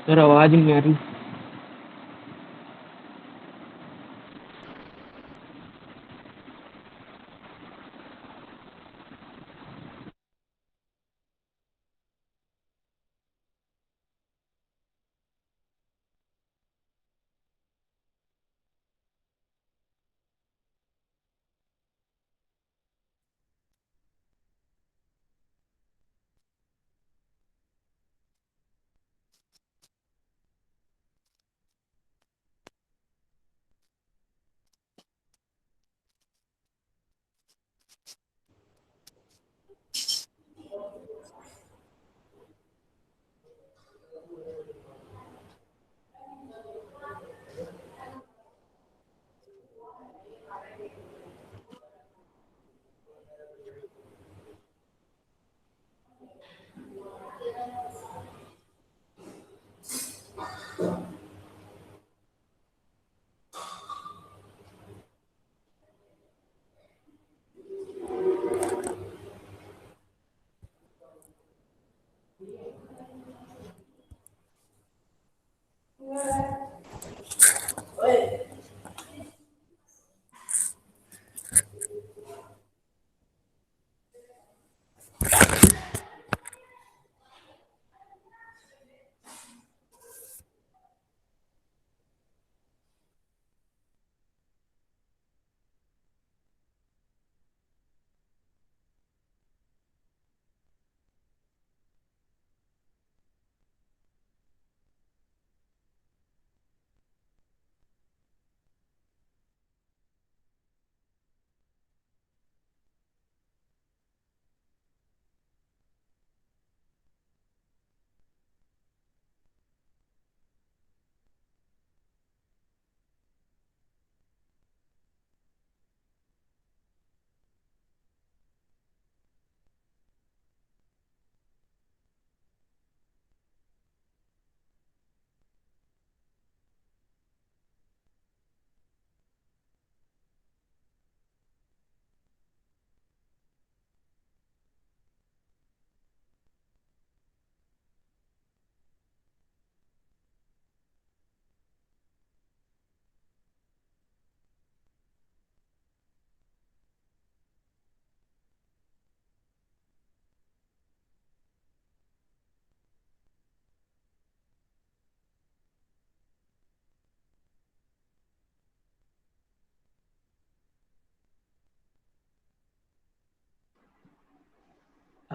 Sir आवाज नहीं आ रही।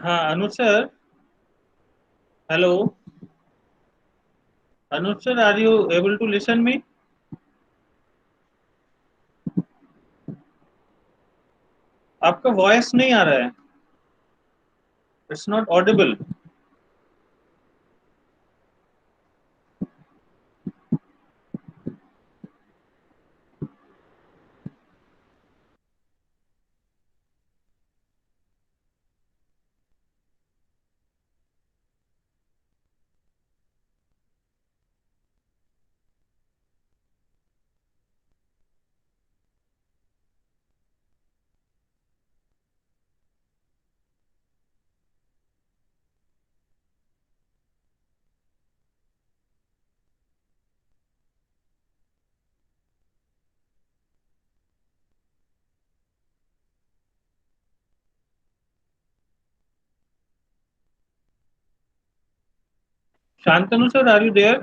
हाँ Anuj sir. Hello Anuj sir, are you able to listen me? आपका वॉइस नहीं आ रहा है। It's not audible. Shantanu sir, are you there?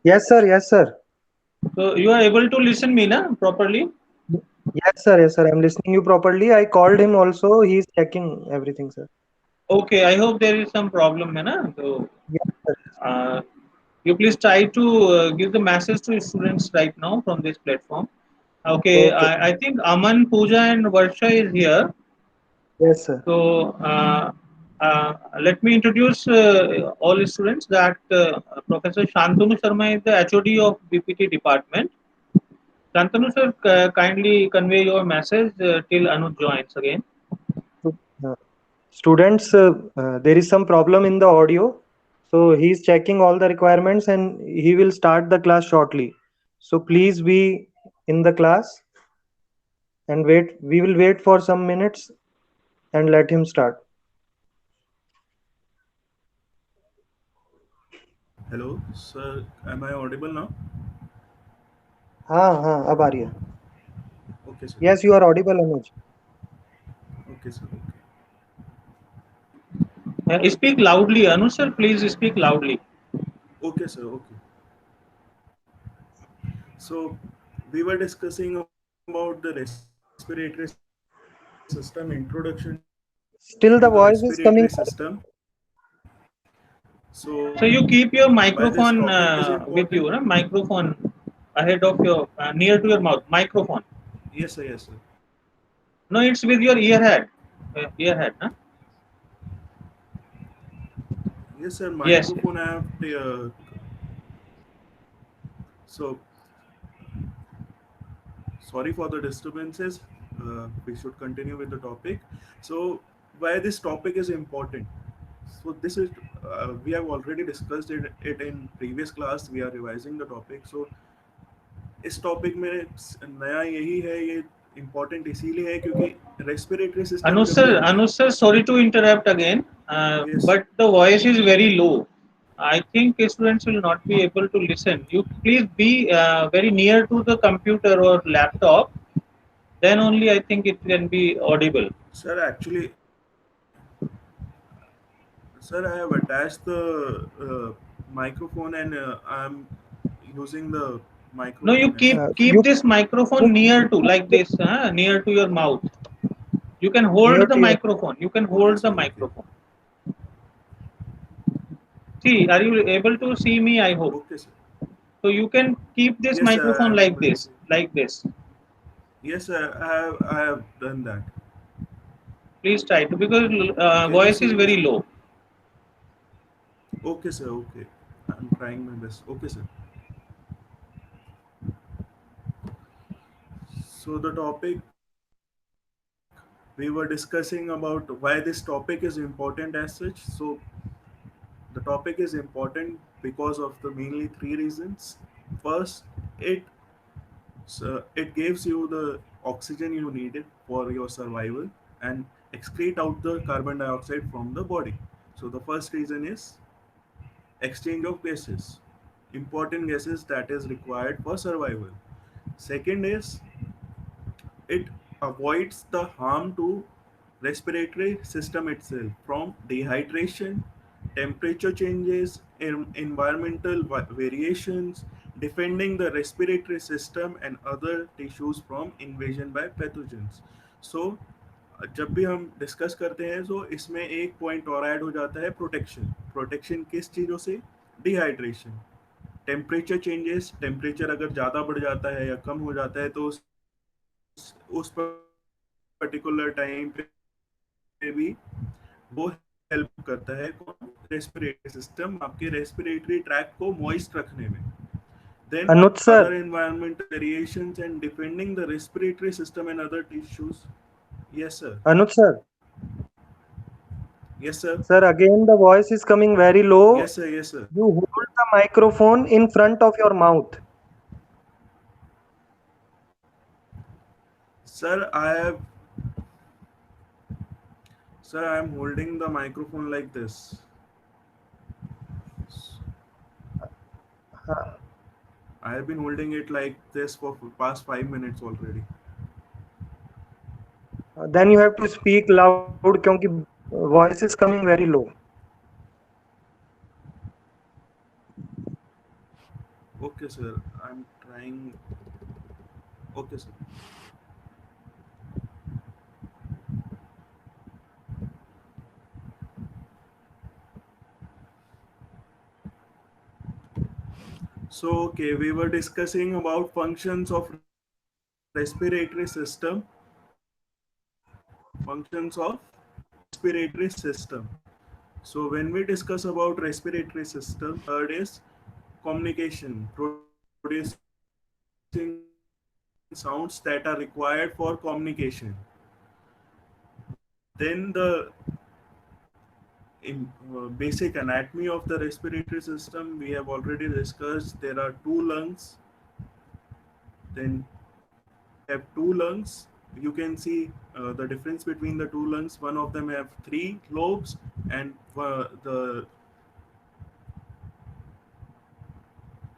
Yes, sir. Yes, sir. So you are able to listen me na properly? Yes, sir. Yes, sir. I'm listening you properly. I called him also. He's checking everything, sir. Okay, I hope there is some problem है ना, तो Yes, sir. uh, you please try to give the message to students right now from this platform. Okay, Okay. I think Aman, Pooja and Varsha is here. Yes, sir. So let me introduce all students that Professor Shantanu Sharma is the HOD of BPT department. Shantanu sir, kindly convey your message till Anuj joins again. So, students, there is some problem in the audio. So he's checking all the requirements and he will start the class shortly. So please be in the class and wait. We will wait for some minutes and let him start. Hello, sir. Am I audible now? हाँ हाँ अब आ रही है. Okay, sir. Yes, you are audible, Anuj. Okay, sir. Okay. Speak loudly, Anu sir. Please speak loudly. Okay, sir. Okay. So we were discussing about the respiratory system, introduction to the respiratory system. Still the voice is coming. So So you why keep this your topic is microphone important? with you, na? Microphone ahead of your near to your mouth. Microphone. Yes, sir. Yes, sir. No, it's with your earhead. Earhead, na? Yes, sir. Yes. Microphone. I have. So sorry for the disturbances. We should continue with the topic. So why this topic is important? So this is we have already discussed it in previous class. We are revising the topic. So इस topic में नया यही है ये important इसीलिए है क्योंकि respiratory system जब भी हम Anush sir, sorry to interrupt again, yes but the voice is very low. I think students will not be able to listen. You please be very near to the computer or laptop. Then only I think it can be audible. Sir actually sir I have attached the microphone and I am using the No, you microphone as keep You this microphone near to like this, near to your mouth. You can near hold the to your. microphone. You can okay hold the sir okay microphone. See, are you able to see me? I hope. Okay sir So you can keep this yes sir I microphone am like able to this, see like this. Yes sir I have done that Please try to because can you voice see is me very sir low. Okay sir okay I am trying my best okay sir so the topic we were discussing about why this topic is important as such. So the topic is important because of the mainly three reasons. First, it gives you the oxygen you needed for your survival and excrete out the carbon dioxide from the body. So the first reason is exchange of gases, important gases that is required for survival. Second is it avoids the harm to respiratory system itself from dehydration, temperature changes, environmental variations, defending the respiratory system and other tissues from invasion by pathogens. So जब भी हम discuss करते हैं तो इसमें एक point और add हो जाता है प्रोटेक्शन. प्रोटेक्शन किस चीज़ों से? डिहाइड्रेशन, टेम्परेचर चेंजेस, टेम्परेचर अगर ज़्यादा बढ़ जाता है या कम हो जाता है तो उस पर्टिकुलर टाइम पे भी वो हेल्प करता है कौन? रेस्पिरेटरी सिस्टम आपके रेस्पिरेटरी ट्रैक को मॉइस्ट रखने में. Then Anuj other sir, environmental variations and defending the respiratory system and other tissues. Yes, sir. Anuj sir, Yes, sir. sir, again the voice is coming very low. Yes, sir. Yes, sir. You hold the microphone in front of your mouth. Sir, I am holding the microphone like this. Uh, I have been holding it like this for past 5 minutes already. then you have to speak loud क्योंकि voice is coming very low. Okay, sir. I'm trying. Okay, sir. So, okay, we were discussing about functions of respiratory system. Functions of respiratory system. So, when we discuss about respiratory system, third is communication, producing sounds that are required for communication. Then the basic anatomy of the respiratory system we have already discussed. There are two lungs. Then we have two lungs. You can see the difference between the two lungs. One of them have three lobes, and the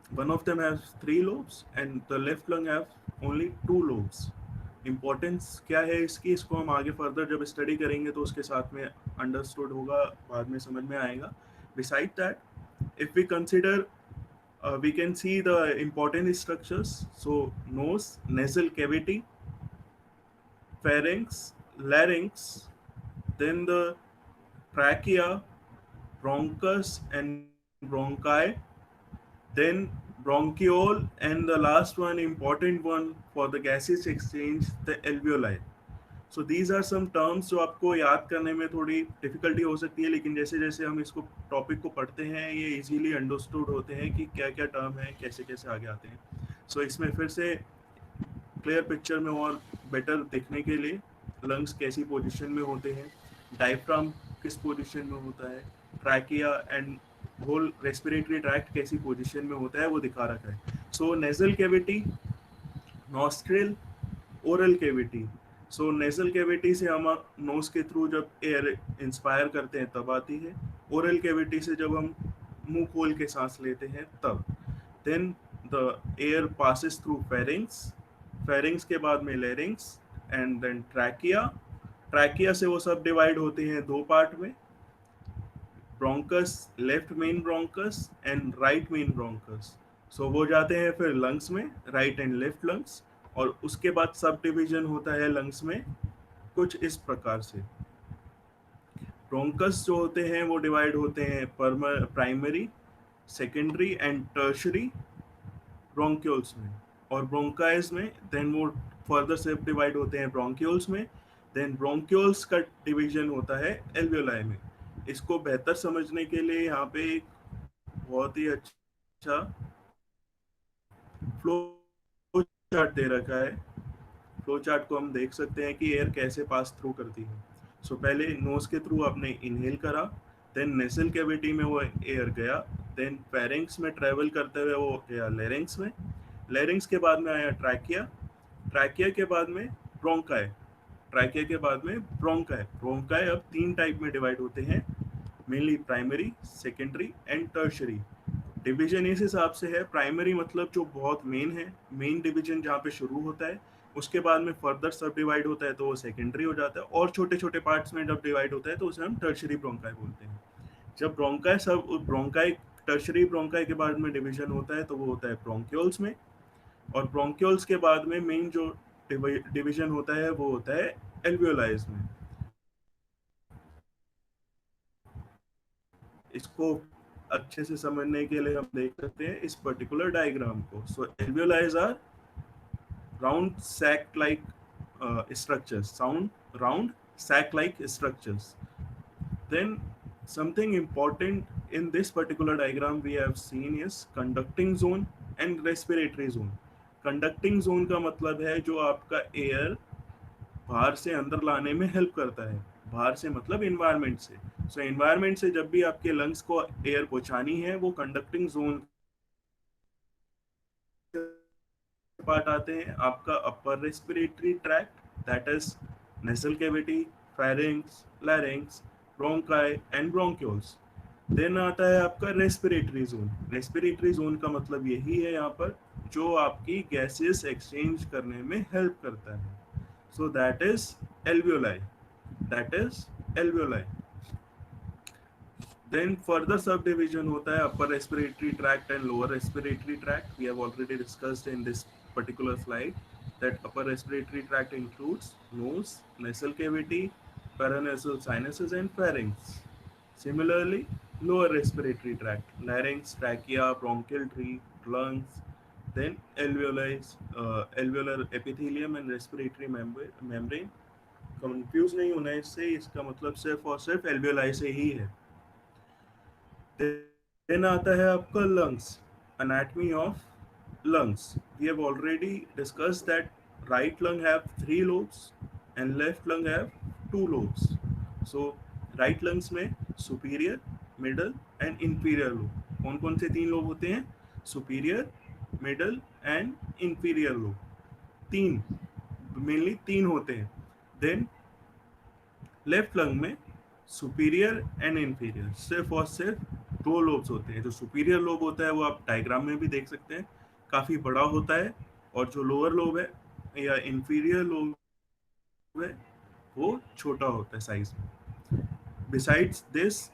One of them has 3 lobes and the left lung have only 2 lobes. Importance क्या है इसकी, इसको हम आगे further जब study करेंगे तो उसके साथ में अंडरस्टूड होगा, बाद में समझ में आएगा. Beside that, if we consider, we can see the important structures. So nose, nasal cavity, pharynx, larynx, then the trachea, bronchus and bronchi, then bronchiole, and the last one, important one for the gaseous exchange, the alveoli. So these are some terms जो आपको याद करने में थोड़ी difficulty हो सकती है, लेकिन जैसे जैसे हम इसको टॉपिक को पढ़ते हैं ये इजीली अंडरस्टूड होते हैं कि क्या क्या टर्म है, कैसे कैसे आगे आते हैं. सो इसमें फिर से क्लियर पिक्चर में और बेटर देखने के लिए लंग्स कैसी पोजीशन में होते हैं, डायफ्राम किस पोजीशन में होता है, trachea and whole respiratory tract कैसी पोजीशन में होता है वो दिखा रखा है. So nasal cavity, nostril, oral cavity. So nasal cavity से हम नोज के थ्रू जब एयर इंस्पायर करते हैं तब आती है. ओरल कैविटी से जब हम मुंह खोल के सांस लेते हैं तब. Then the air passes through pharynx, pharynx के बाद में larynx and then trachea. Trachea से वो सब डिवाइड होते हैं 2 पार्ट में, bronchus, left main bronchus and right main bronchus. So वो जाते हैं फिर लंग्स में, राइट एंड लेफ्ट लंग्स. और उसके बाद सब डिवीजन होता है लंग्स में कुछ इस प्रकार से. ब्रोंकस जो होते हैं वो डिवाइड होते हैं primary, secondary and tertiary bronchioles में. और ब्रोंकाइज में देन वो फर्दर से डिवाइड होते हैं ब्रोंक्यूल्स में. देन ब्रोंक्यूल्स का डिवीजन होता है एल्वियोलाई में. इसको बेहतर समझने के लिए यहाँ पे एक बहुत ही अच्छा फ्लो चार्ट दे रखा है. फ्लो चार्ट को हम देख सकते हैं कि एयर कैसे पास थ्रू करती है. सो पहले नोज के थ्रू आपने इनहेल करा, देन नेसल कैविटी में वो एयर गया, देन फेरिंग्स में ट्रेवल करते हुए वो गया लेरिंग्स में. लेरिंग्स के बाद में आया ट्रैकिया, ट्रैकिया के बाद में ब्रोंकाई, ट्रैकिया के बाद में ब्रोंकाई. ब्रोंकाई अब 3 टाइप में डिवाइड होते हैं, mainly primary, secondary and tertiary. Division इस हिसाब से है, प्राइमरी मतलब जो बहुत मेन है, मेन डिवीजन जहाँ पे शुरू होता है, उसके बाद में फर्दर सब डिवाइड होता है तो वो सेकेंडरी हो जाता है, और छोटे छोटे पार्ट्स में जब डिवाइड होता है तो उसे हम टर्शरी ब्रोंकाई बोलते हैं. जब ब्रोंकाई सब ब्रोंकाई टर्शरी ब्रोंकाई के बाद में डिवीजन होता है तो वो होता है ब्रोंक्यूल्स में. और ब्रोंक्यूल्स के बाद में मेन जो डिवीजन होता है वो होता है एल्वियोलाइज में. इसको अच्छे से समझने के लिए हम देख सकते हैं इस पर्टिकुलर डायग्राम को. So alveoli are round sac like structures, round sac like structures. Then something important in this particular diagram we have seen is conducting zone and respiratory zone. Conducting zone का मतलब है जो आपका air बाहर से अंदर लाने में हेल्प करता है. बाहर से मतलब इन्वायरमेंट से. सो इन्वायरमेंट से जब भी आपके लंग्स को एयर पहुंचानी है वो कंडक्टिंग जोन पार्ट आते हैं. आपका upper respiratory tract, that is nasal cavity, pharynx, larynx, bronchi and bronchioles. Then आता है आपका रेस्पिरेटरी जोन. रेस्पिरेटरी जोन का मतलब यही है यहाँ पर जो आपकी गैसेस एक्सचेंज करने में हेल्प करता है. So that is alveoli, that is alveoli. Then further subdivision होता है upper respiratory tract and lower respiratory tract. We have already discussed in this particular slide that upper respiratory tract includes nose, nasal cavity, paranasal sinuses and pharynx. Similarly, lower respiratory tract, larynx, trachea, bronchial tree, lungs, then alveoli, alveolar epithelium and respiratory membrane. Confuse नहीं होना है इससे, इसका मतलब सिर्फ और सिर्फ alveoli से ही है. Then आता है आपका lungs, anatomy of lungs. We have already discussed that right lung have 3 lobes and left lung have 2 lobes. So right lungs में superior, middle and inferior lobe. कौन कौन से 3 लोब होते हैं? Superior, middle and inferior lobe. 3, mainly 3 होते हैं. Then left lung में superior and inferior, सिर्फ और सिर्फ दो लोब्स होते हैं। जो सुपीरियर लोब होता है वो आप डायग्राम में भी देख सकते हैं, काफी बड़ा होता है, और जो लोअर लोब है या इंफीरियर लोब है वो छोटा होता है साइज में। Besides this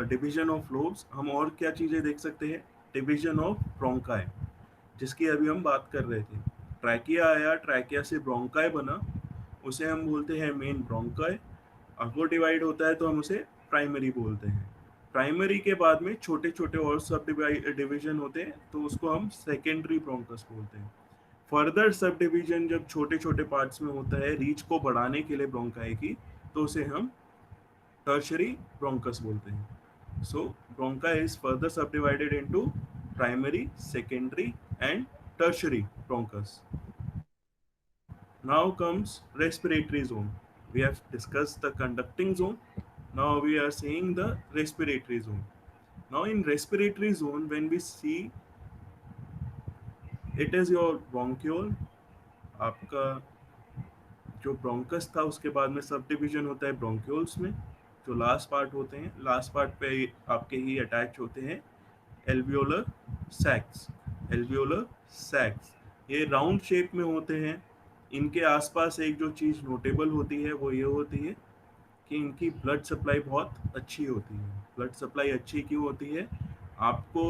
division of lobes हम और क्या चीजें देख सकते हैं? डिवीजन ऑफ ब्रोंकाई, जिसकी अभी हम बात कर रहे थे। ट्रैकिया आया, ट्रैकिया से ब्रोंकाई बना, उसे हम बोलते हैं मेन ब्रोंकाई। अब वो डिवाइड होता है तो हम उसे प्राइमरी बोलते हैं। प्राइमरी के बाद में छोटे छोटे और सब डिवीजन होते हैं, तो उसको हम सेकेंडरी ब्रोंकस बोलते हैं। फर्दर सब डिवीजन जब छोटे छोटे पार्ट्स में होता है रीच को बढ़ाने के लिए ब्रोंकाई की, तो उसे हम टर्शरी ब्रोंकस बोलते हैं। सो ब्रोंकाई इज फर्दर सब divided into primary, secondary and tertiary bronchus. Now comes respiratory zone. We have discussed the conducting zone. Now we are seeing the respiratory zone. Now in respiratory zone, when we see it is your bronchiole, आपका जो bronchus था उसके बाद में sub division होता है bronchioles में, जो लास्ट पार्ट होते हैं, लास्ट पार्ट पे आपके ही अटैच होते हैं एल्वियोलर सैक्स। एल्वियोलर सैक्स ये राउंड शेप में होते हैं। इनके आसपास एक जो चीज़ नोटेबल होती है वो ये होती है कि इनकी ब्लड सप्लाई बहुत अच्छी होती है। ब्लड सप्लाई अच्छी क्यों होती है? आपको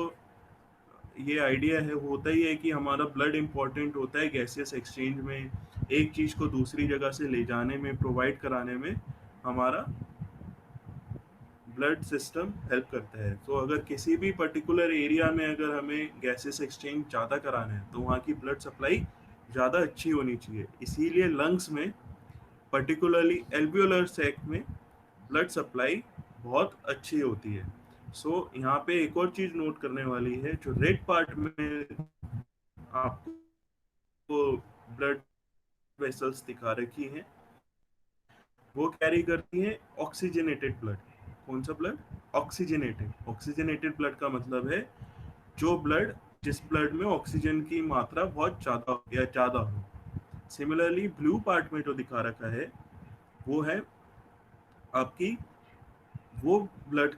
ये आइडिया है, होता ही है कि हमारा ब्लड इम्पॉर्टेंट होता है गैसियस एक्सचेंज में, एक चीज़ को दूसरी जगह से ले जाने में, प्रोवाइड कराने में हमारा ब्लड सिस्टम हेल्प करता है। तो अगर किसी भी पर्टिकुलर एरिया में अगर हमें गैसेस एक्सचेंज ज़्यादा कराना है तो वहाँ की ब्लड सप्लाई ज़्यादा अच्छी होनी चाहिए। इसीलिए लंग्स में, पर्टिकुलरली एल्वियोलर सैक में, ब्लड सप्लाई बहुत अच्छी होती है। सो यहाँ पे एक और चीज़ नोट करने वाली है, जो रेड पार्ट में आपको ब्लड वेसल्स दिखा रखी हैं, वो कैरी करती हैं ऑक्सीजनेटेड ब्लड। कौन सा ब्लड? ऑक्सीजनेटेड। ऑक्सीजनेटेड ब्लड का मतलब है जो ब्लड, जिस ब्लड में ऑक्सीजन की मात्रा बहुत ज़्यादा हो। सिमिलरली ब्लू पार्ट में जो दिखा रखा है वो है आपकी वो ब्लड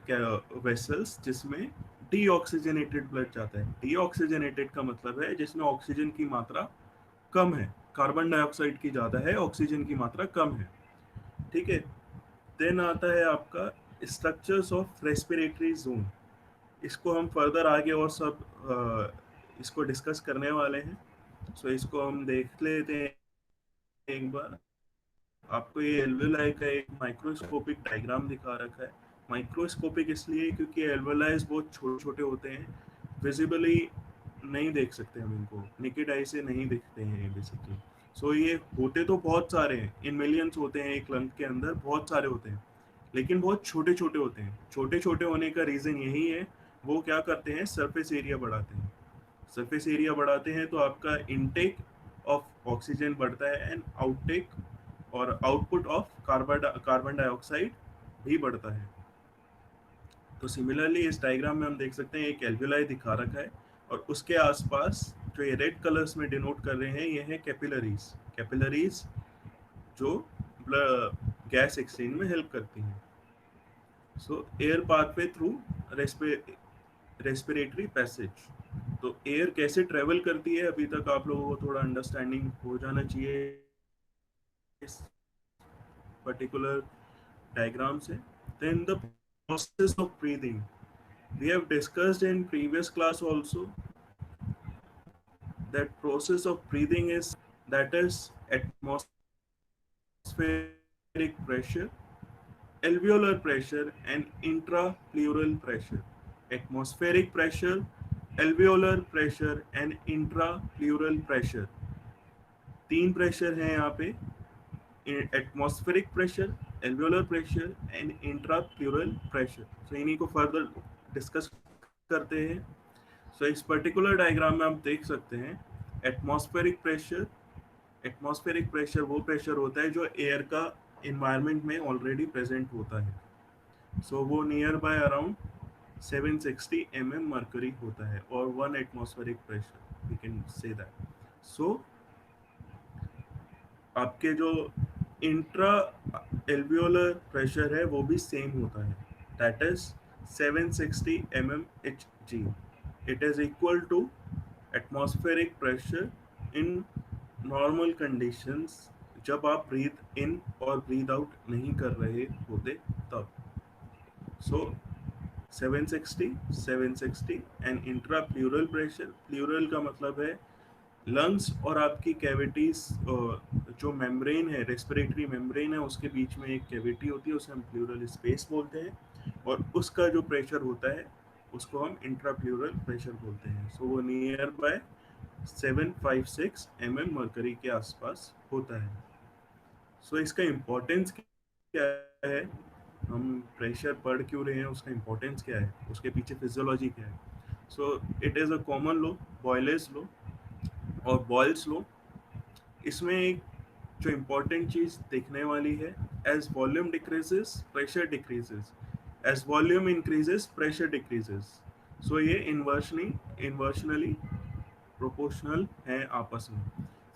वेसल्स जिसमें डीऑक्सीजनेटेड ब्लड जाता है। डीऑक्सीजनेटेड का मतलब है जिसमें ऑक्सीजन की मात्रा कम है, कार्बन डाइऑक्साइड की ज़्यादा है, ऑक्सीजन की मात्रा कम है। ठीक है। देन आता है आपका स्ट्रक्चर्स ऑफ रेस्पिरेटरी जोन। इसको हम फर्दर आगे और सब इसको डिस्कस करने वाले हैं। सो इसको हम देख लेते हैं एक बार। आपको ये एल्वेलाई का एक माइक्रोस्कोपिक डायग्राम दिखा रखा है। माइक्रोस्कोपिक इसलिए क्योंकि एल्वेलाइज बहुत छोटे छोटे होते हैं, विजिबली नहीं देख सकते हम इनको, नेकेड आई से नहीं दिखते हैं बेसिकली। सो ये होते तो बहुत सारे हैं, इन मिलियंस होते हैं एक लंग के अंदर, बहुत सारे होते हैं, लेकिन बहुत छोटे छोटे होते हैं। छोटे छोटे होने का रीज़न यही है, वो क्या करते हैं, सरफेस एरिया बढ़ाते हैं। सरफेस एरिया बढ़ाते हैं तो आपका इनटेक ऑफ ऑक्सीजन बढ़ता है एंड आउटटेक और आउटपुट ऑफ कार्बन डाइऑक्साइड भी बढ़ता है। तो सिमिलरली इस डायग्राम में हम देख सकते हैं एक एल्वियोलाई दिखा रखा है, और उसके आसपास जो ये रेड कलर्स में डिनोट कर रहे हैं ये है कैपिलरीज। कैपिलरीज जो गैस एक्सचेंज में हेल्प करती हैं। सो air pathway through respiratory passage. तो एयर कैसे ट्रेवल करती है, अभी तक आप लोगों को थोड़ा अंडरस्टैंडिंग हो जाना चाहिए इस पर्टिकुलर डायग्राम से। Then the process of breathing. We have discussed in previous class also that process of breathing is, that is atmospheric pressure, alveolar pressure and intrapleural pressure. Atmospheric pressure, alveolar pressure and intrapleural pressure, तीन pressure हैं यहाँ पे, atmospheric pressure, alveolar pressure and intrapleural pressure. तो इन्हीं को further discuss करते हैं। सो इस पर्टिकुलर डायग्राम में आप देख सकते हैं एटमॉस्फेरिक प्रेशर। एटमॉस्फेरिक प्रेशर वो प्रेशर होता है जो एयर का इन्वायरमेंट में ऑलरेडी प्रेजेंट होता है। सो वो near by around 760 mm mercury होता है, और 1 atmospheric pressure we can say that. So आपके जो इंट्रा एल्वियोलर प्रेशर है वो भी सेम होता है, that is 760 mmHg. It is equal to atmospheric pressure in normal conditions, जब आप ब्रीथ इन और ब्रीथ आउट नहीं कर रहे होते तब. So 760 760 and intra pleural pressure. Pleural का मतलब है लंग्स और आपकी कैविटीज, जो मेम्ब्रेन है, रेस्पिरेटरी मेम्ब्रेन है, उसके बीच में एक कैविटी होती है, उसे हम प्लूरल स्पेस बोलते हैं, और उसका जो प्रेशर होता है उसको हम इंट्रा प्लूरल प्रेशर बोलते हैं. सो वो नियर बाय 756 mm मरकरी के आसपास होता है. सो इसका इम्पोर्टेंस क्या है, हम प्रेशर पढ़ क्यों रहे हैं, उसका इम्पोर्टेंस क्या है, उसके पीछे फिजियोलॉजी क्या है. So it is a common law, Boyle's law और बॉयल्स लॉ. इसमें एक जो इम्पोर्टेंट चीज़ देखने वाली है, as volume decreases pressure decreases, as volume increases pressure decreases. So ये इन्वर्शनली प्रोपोर्शनल है आपस में.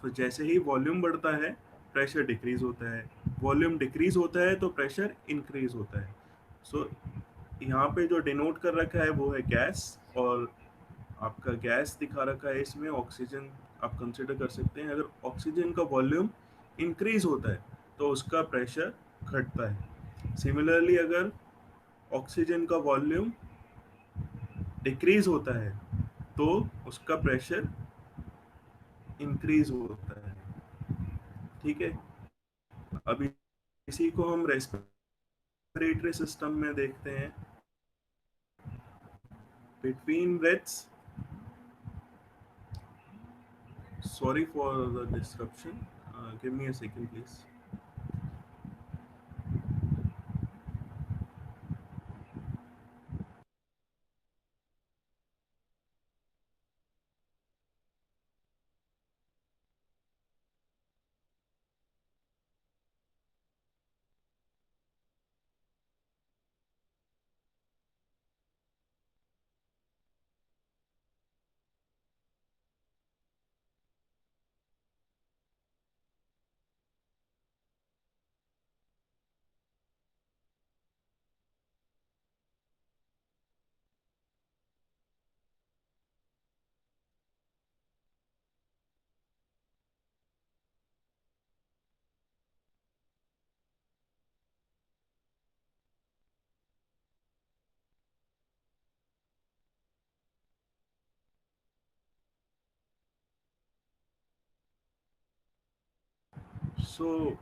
तो जैसे ही वॉल्यूम बढ़ता है प्रेशर डिक्रीज होता है, वॉल्यूम डिक्रीज होता है तो प्रेशर इंक्रीज होता है. सो यहाँ पे जो डिनोट कर रखा है वो है गैस, और आपका गैस दिखा रखा है इसमें ऑक्सीजन. आप कंसिडर कर सकते हैं, अगर ऑक्सीजन का वॉल्यूम इंक्रीज होता है तो उसका प्रेशर घटता है. सिमिलरली अगर ऑक्सीजन का वॉल्यूम डिक्रीज होता है तो उसका प्रेशर इंक्रीज होता है. ठीक है, अभी इसी को हम रेस्पिरेटरी सिस्टम में देखते हैं. Between breaths, sorry for the disruption, give me a second please. So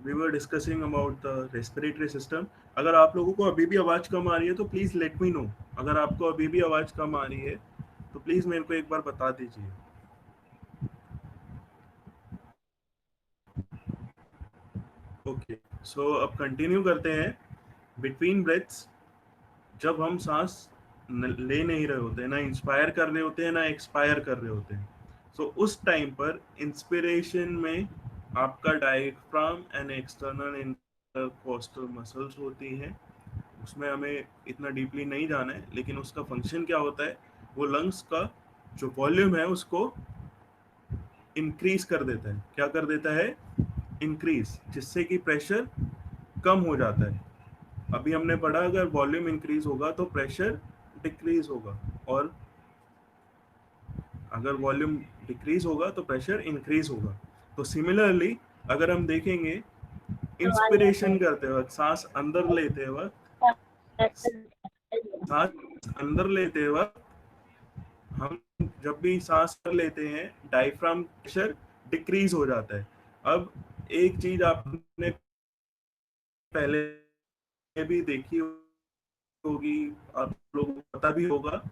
we were discussing about the respiratory system. अगर आप लोगों को अभी भी आवाज़ कम आ रही है तो प्लीज़ लेट मी नो. अगर आपको अभी भी आवाज़ कम आ रही है तो प्लीज़ मेरे को एक बार बता दीजिए. ओके, सो अब कंटिन्यू करते हैं. बिटवीन ब्रेथ्स, जब हम सांस ले नहीं रहे होते हैं, ना इंस्पायर कर रहे होते हैं ना एक्सपायर कर रहे होते हैं, सो उस टाइम पर इंस्पिरेशन में आपका diaphragm and external intercostal muscles होती हैं. उसमें हमें इतना डीपली नहीं जाना है, लेकिन उसका फंक्शन क्या होता है, वो लंग्स का जो वॉल्यूम है उसको इंक्रीज कर देता है. क्या कर देता है, इंक्रीज, जिससे कि प्रेशर कम हो जाता है. अभी हमने पढ़ा अगर वॉल्यूम इंक्रीज होगा तो प्रेशर डिक्रीज होगा, और अगर वॉल्यूम डिक्रीज होगा तो प्रेशर इंक्रीज होगा. तो सिमिलरली अगर हम देखेंगे, इंस्पिरेशन करते वक्त, सांस अंदर लेते वक्त हम जब भी सांस लेते हैं डायफ्राम प्रेशर डिक्रीज हो जाता है. अब एक चीज आपने पहले भी देखी होगी, आप लोगों को पता भी होगा,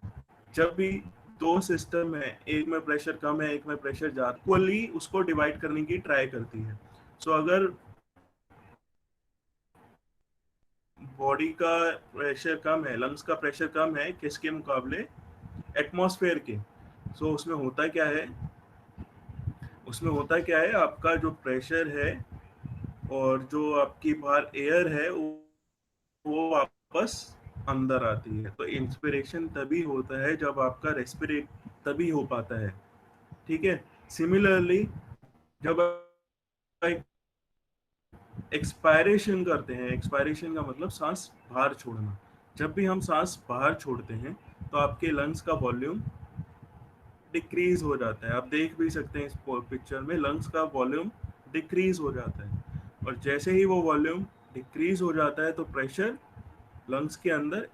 जब भी दो सिस्टम है, एक में प्रेशर कम है एक में प्रेशर ज्यादा, इक्वली उसको डिवाइड करने की ट्राई करती है. सो अगर बॉडी का प्रेशर कम है, लंग्स का प्रेशर कम है किसके मुकाबले, एटमॉस्फेयर के, सो उसमें होता क्या है, आपका जो प्रेशर है और जो आपकी बाहर एयर है वो वापस अंदर आती है. तो इंस्पिरेशन तभी होता है जब आपका रेस्पिरेट तभी हो पाता है. ठीक है, सिमिलरली जब एक्सपायरेशन करते हैं, एक्सपायरेशन का मतलब सांस बाहर छोड़ना, जब भी हम सांस बाहर छोड़ते हैं तो आपके लंग्स का वॉल्यूम डिक्रीज हो जाता है। आप देख भी सकते हैं इस पिक्चर में, लंग्स का वॉल्यूम डिक्रीज हो जाता है। और जैसे ही वो वॉल्यूम डिक्रीज हो जाता है तो प्रेशर लंग्स के अंदर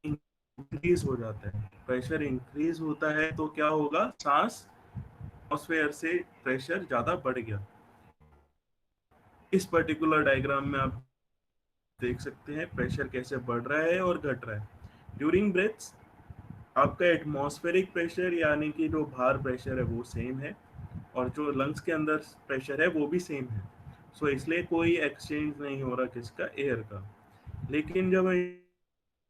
इंक्रीज हो जाता है। प्रेशर इंक्रीज होता है तो क्या होगा, सांस एटमॉस्फेयर से प्रेशर ज्यादा बढ़ गया। इस पर्टिकुलर डायग्राम में आप देख सकते हैं प्रेशर कैसे बढ़ रहा है और घट रहा है। ड्यूरिंग ब्रेथ्स आपका एटमॉस्फेरिक प्रेशर यानी कि जो बाहर प्रेशर है वो सेम है और जो लंग्स के अंदर प्रेशर है वो भी सेम है। सो इसलिए कोई एक्सचेंज नहीं हो रहा किसका, एयर का। लेकिन जब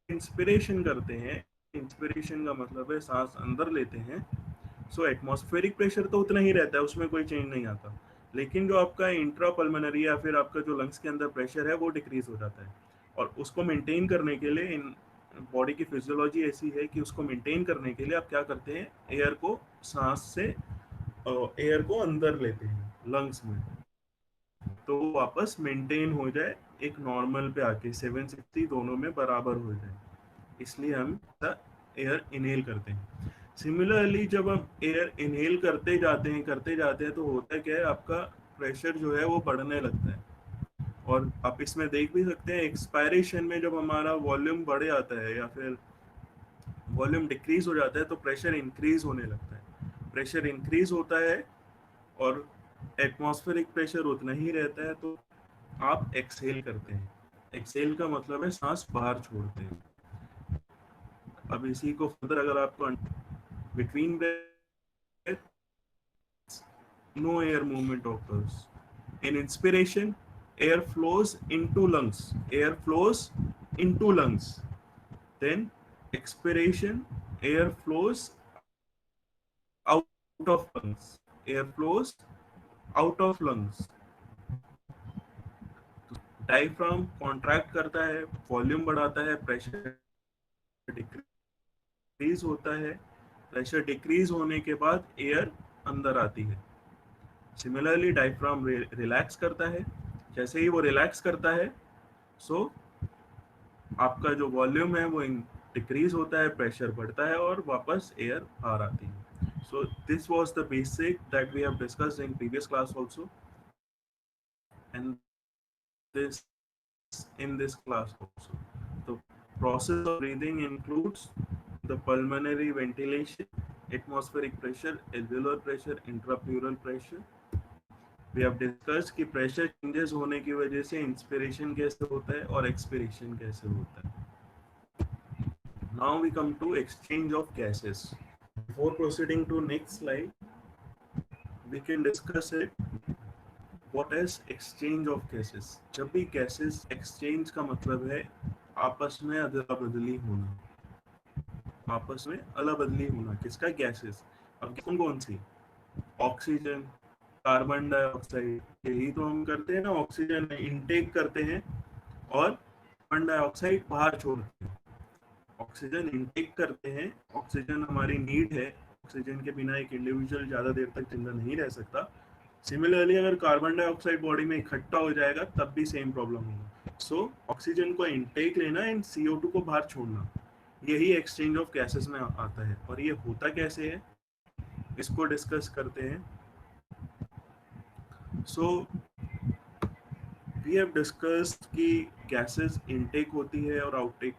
इंस्पिरेशन करते हैं, इंस्पिरेशन का मतलब है सांस अंदर लेते हैं, सो एटमॉस्फेरिक प्रेशर तो उतना ही रहता है, उसमें कोई चेंज नहीं आता। लेकिन जो आपका इंट्रा पल्मोनरी या फिर आपका जो लंग्स के अंदर प्रेशर है वो डिक्रीज हो जाता है। और उसको मेंटेन करने के लिए इन बॉडी की फिजियोलॉजी ऐसी है कि उसको मेंटेन करने के लिए आप क्या करते हैं, एयर को सांस से एयर को अंदर लेते हैं लंग्स में, तो वो वापस मेंटेन हो जाए एक नॉर्मल पे आके 760 दोनों में बराबर हो जाए। इसलिए हम एयर इनहेल करते हैं। सिमिलरली जब हम एयर इनहेल करते जाते हैं तो होता क्या है, आपका प्रेशर जो है वो बढ़ने लगता है। और आप इसमें देख भी सकते हैं एक्सपायरेशन में जब हमारा वॉल्यूम बढ़ जाता है या फिर वॉल्यूम डिक्रीज हो जाता है तो प्रेशर इंक्रीज होने लगता है। प्रेशर इंक्रीज होता है और एटमॉस्फेरिक प्रेशर उतना ही रहता है तो आप एक्सहेल करते हैं। एक्सहेल का मतलब है सांस बाहर छोड़ते हैं। अब इसी को फर्दर अगर आपको between breath no air movement occurs. In inspiration, air flows into lungs. Air flows into lungs. Then expiration, air flows out of lungs. Air flows out of lungs. Diaphragm contract करता है, volume बढ़ाता है, pressure decrease होता है। Pressure decrease होने के बाद air अंदर आती है। सिमिलरली डायफ्राम रिलैक्स करता है। जैसे ही वो रिलैक्स करता है सो आपका जो वॉल्यूम है वो डिक्रीज होता है, प्रेशर बढ़ता है और वापस एयर बाहर आती है। So this was the basic that we have discussed in previous class also and this in this class also. The process of breathing includes the pulmonary ventilation, atmospheric pressure, alveolar pressure, intrapleural pressure. We have discussed कि pressure changes होने की वजह से inspiration कैसे होता है और expiration कैसे होता है। Now we come to exchange of gases. Before proceeding to next slide, we can discuss it. What is exchange of gases? जब भी gases exchange का मतलब है आपस में अदला बदली होना, आपस में अदला बदली होना। किसका? गैसेस। अब कौन कौन सी? ऑक्सीजन, कार्बन डाइऑक्साइड, यही तो हम करते हैं ना, ऑक्सीजन इनटेक करते हैं और कार्बन डाइऑक्साइड बाहर छोड़ते हैं। ऑक्सीजन इनटेक करते हैं, ऑक्सीजन हमारी नीड है, ऑक्सीजन के बिना एक इंडिविजुअल ज़्यादा देर तक जिंदा नहीं रह सकता। सिमिलरली अगर कार्बन डाइऑक्साइड बॉडी में इकट्ठा हो जाएगा तब भी सेम प्रॉब्लम होगा। सो ऑक्सीजन को इनटेक लेना एंड CO2 को बाहर छोड़ना, यही एक्सचेंज ऑफ गैसेस में आता है। और ये होता कैसे है इसको डिस्कस करते हैं। सो वी हैव डिस्कस्ड कि गैसेस इनटेक होती है और आउटटेक